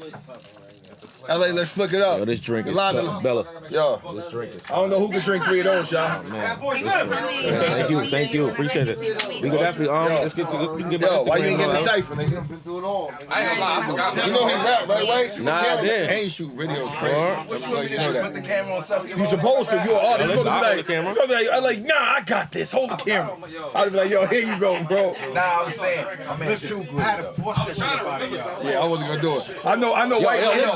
LA, let's flick it up. Yo, this drink is Yolanda, tough. Bella. Yo, This drink is I don't know who can drink 3 of those, y'all. Thank you, appreciate it. We can definitely let's get we can get back Yo, to why you ain't get the Instagram. cipher, nigga? I ain't gonna lie, I forgot. You know he rap, right? Wait, Nah, I did. ain't shoot videos crazy. What you want me to do? Put the camera on something? You supposed to. You're an artist. Listen, You're I hold the supposed camera. to be like, I'm like, nah, I got this. Hold the camera. I'd be like, yo, here you go, bro. Nah, I was saying, I mean, too good. I had to force this shit up out of y'all. Yeah, I wasn't gonna do it. I know, Yo, white. listen.